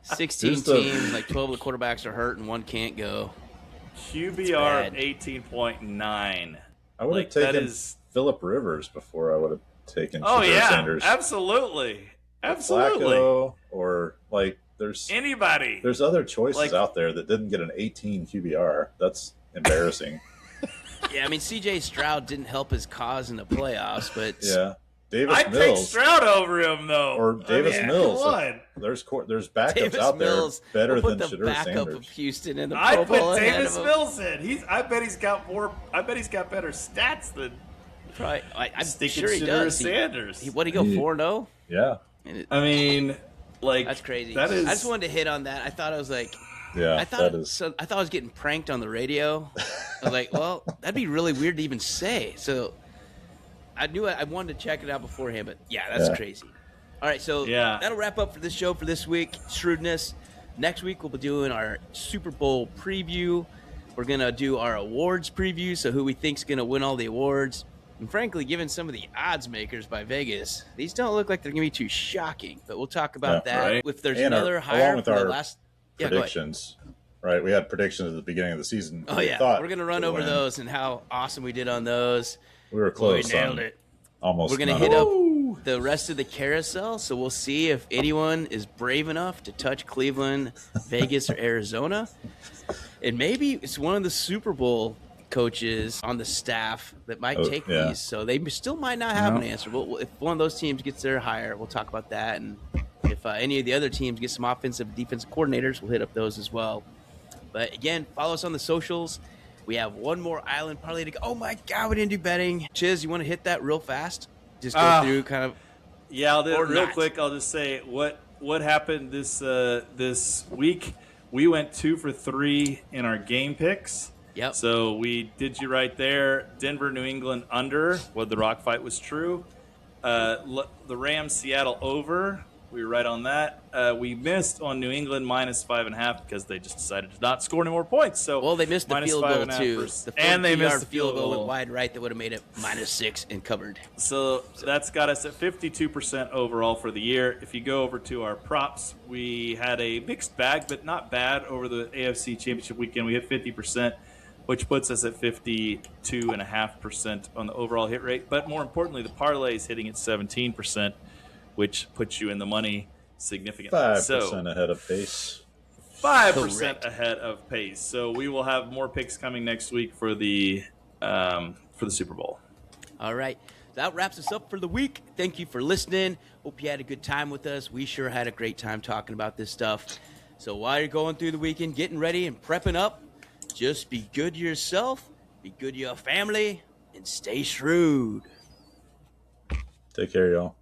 16 Who's the- teams, like 12 of the quarterbacks are hurt and one can't go. QBR of bad. 18.9. I would have taken Phillip Rivers before I would have taken Shedeur Sanders. Absolutely. Flacco, or like there's Anybody. There's other choices Like- out there that didn't get an 18 QBR. That's embarrassing. Yeah, I mean, C.J. Stroud didn't help his cause in the playoffs, but Yeah. Davis I'd take Mills Stroud over him, though. or Davis Mills. Come on. There's backups Davis out Mills there better will than put the Shedeur backup Sanders. of Houston in the I Pro Bowl put ahead Davis of him. Mills in. I bet he's got better stats than Probably, I'm sticking sure he Shedeur does. Sanders. What did he go 4-0? Yeah. I mean, like That's crazy. That is. I just wanted to hit on that. I thought I was like, Yeah. I that is. I thought I was getting pranked on the radio. I was like, well, that'd be really weird to even say. So I knew I wanted to check it out beforehand, but yeah, that's crazy. All right, so that'll wrap up for this show for this week. Shrewdness. Next week we'll be doing our Super Bowl preview. We're gonna do our awards preview, so who we think's gonna win all the awards. And frankly, given some of the odds makers by Vegas, these don't look like they're gonna be too shocking. But we'll talk about that. right. If there's And another along higher with from the our last go ahead. predictions, right? We had predictions at the beginning of the season. Oh We yeah, thought we're gonna run to over win. those and how awesome we did on those. We were Boy, we close. nailed on it. Almost. We're gonna none hit of up them. the rest of the carousel, so we'll see if anyone is brave enough to touch Cleveland, Vegas, or Arizona, and maybe it's one of the Super Bowl coaches on the staff that might take these. So they still might not have an answer. If one of those teams gets there higher, we'll talk about that, and if any of the other teams get some offensive, defensive coordinators, we'll hit up those as well. But again, follow us on the socials. We have one more island parlay to go. Oh my God, we didn't do betting. Chiz, you want to hit that real fast? Just go through kind of. Yeah, I'll do it real not. quick. I'll just say what happened this week. We went 2 for 3 in our game picks. Yep. So we did you right there. Denver, New England under. What the rock fight was true. The Rams, Seattle over. We were right on that. We missed on New England -5.5 because they just decided to not score any more points. So They missed the field goal too. And they missed the field goal went wide right that would have made it -6 and covered. So that's got us at 52% overall for the year. If you go over to our props, we had a mixed bag, but not bad over the AFC Championship weekend. We hit 50%, which puts us at 52.5% on the overall hit rate. But more importantly, the parlay is hitting at 17%, which puts you in the money significantly. 5% ahead of pace. 5% ahead of pace. So we will have more picks coming next week for the Super Bowl. All right. That wraps us up for the week. Thank you for listening. Hope you had a good time with us. We sure had a great time talking about this stuff. So while you're going through the weekend, getting ready and prepping up, just be good to yourself, be good to your family, and stay shrewd. Take care, y'all.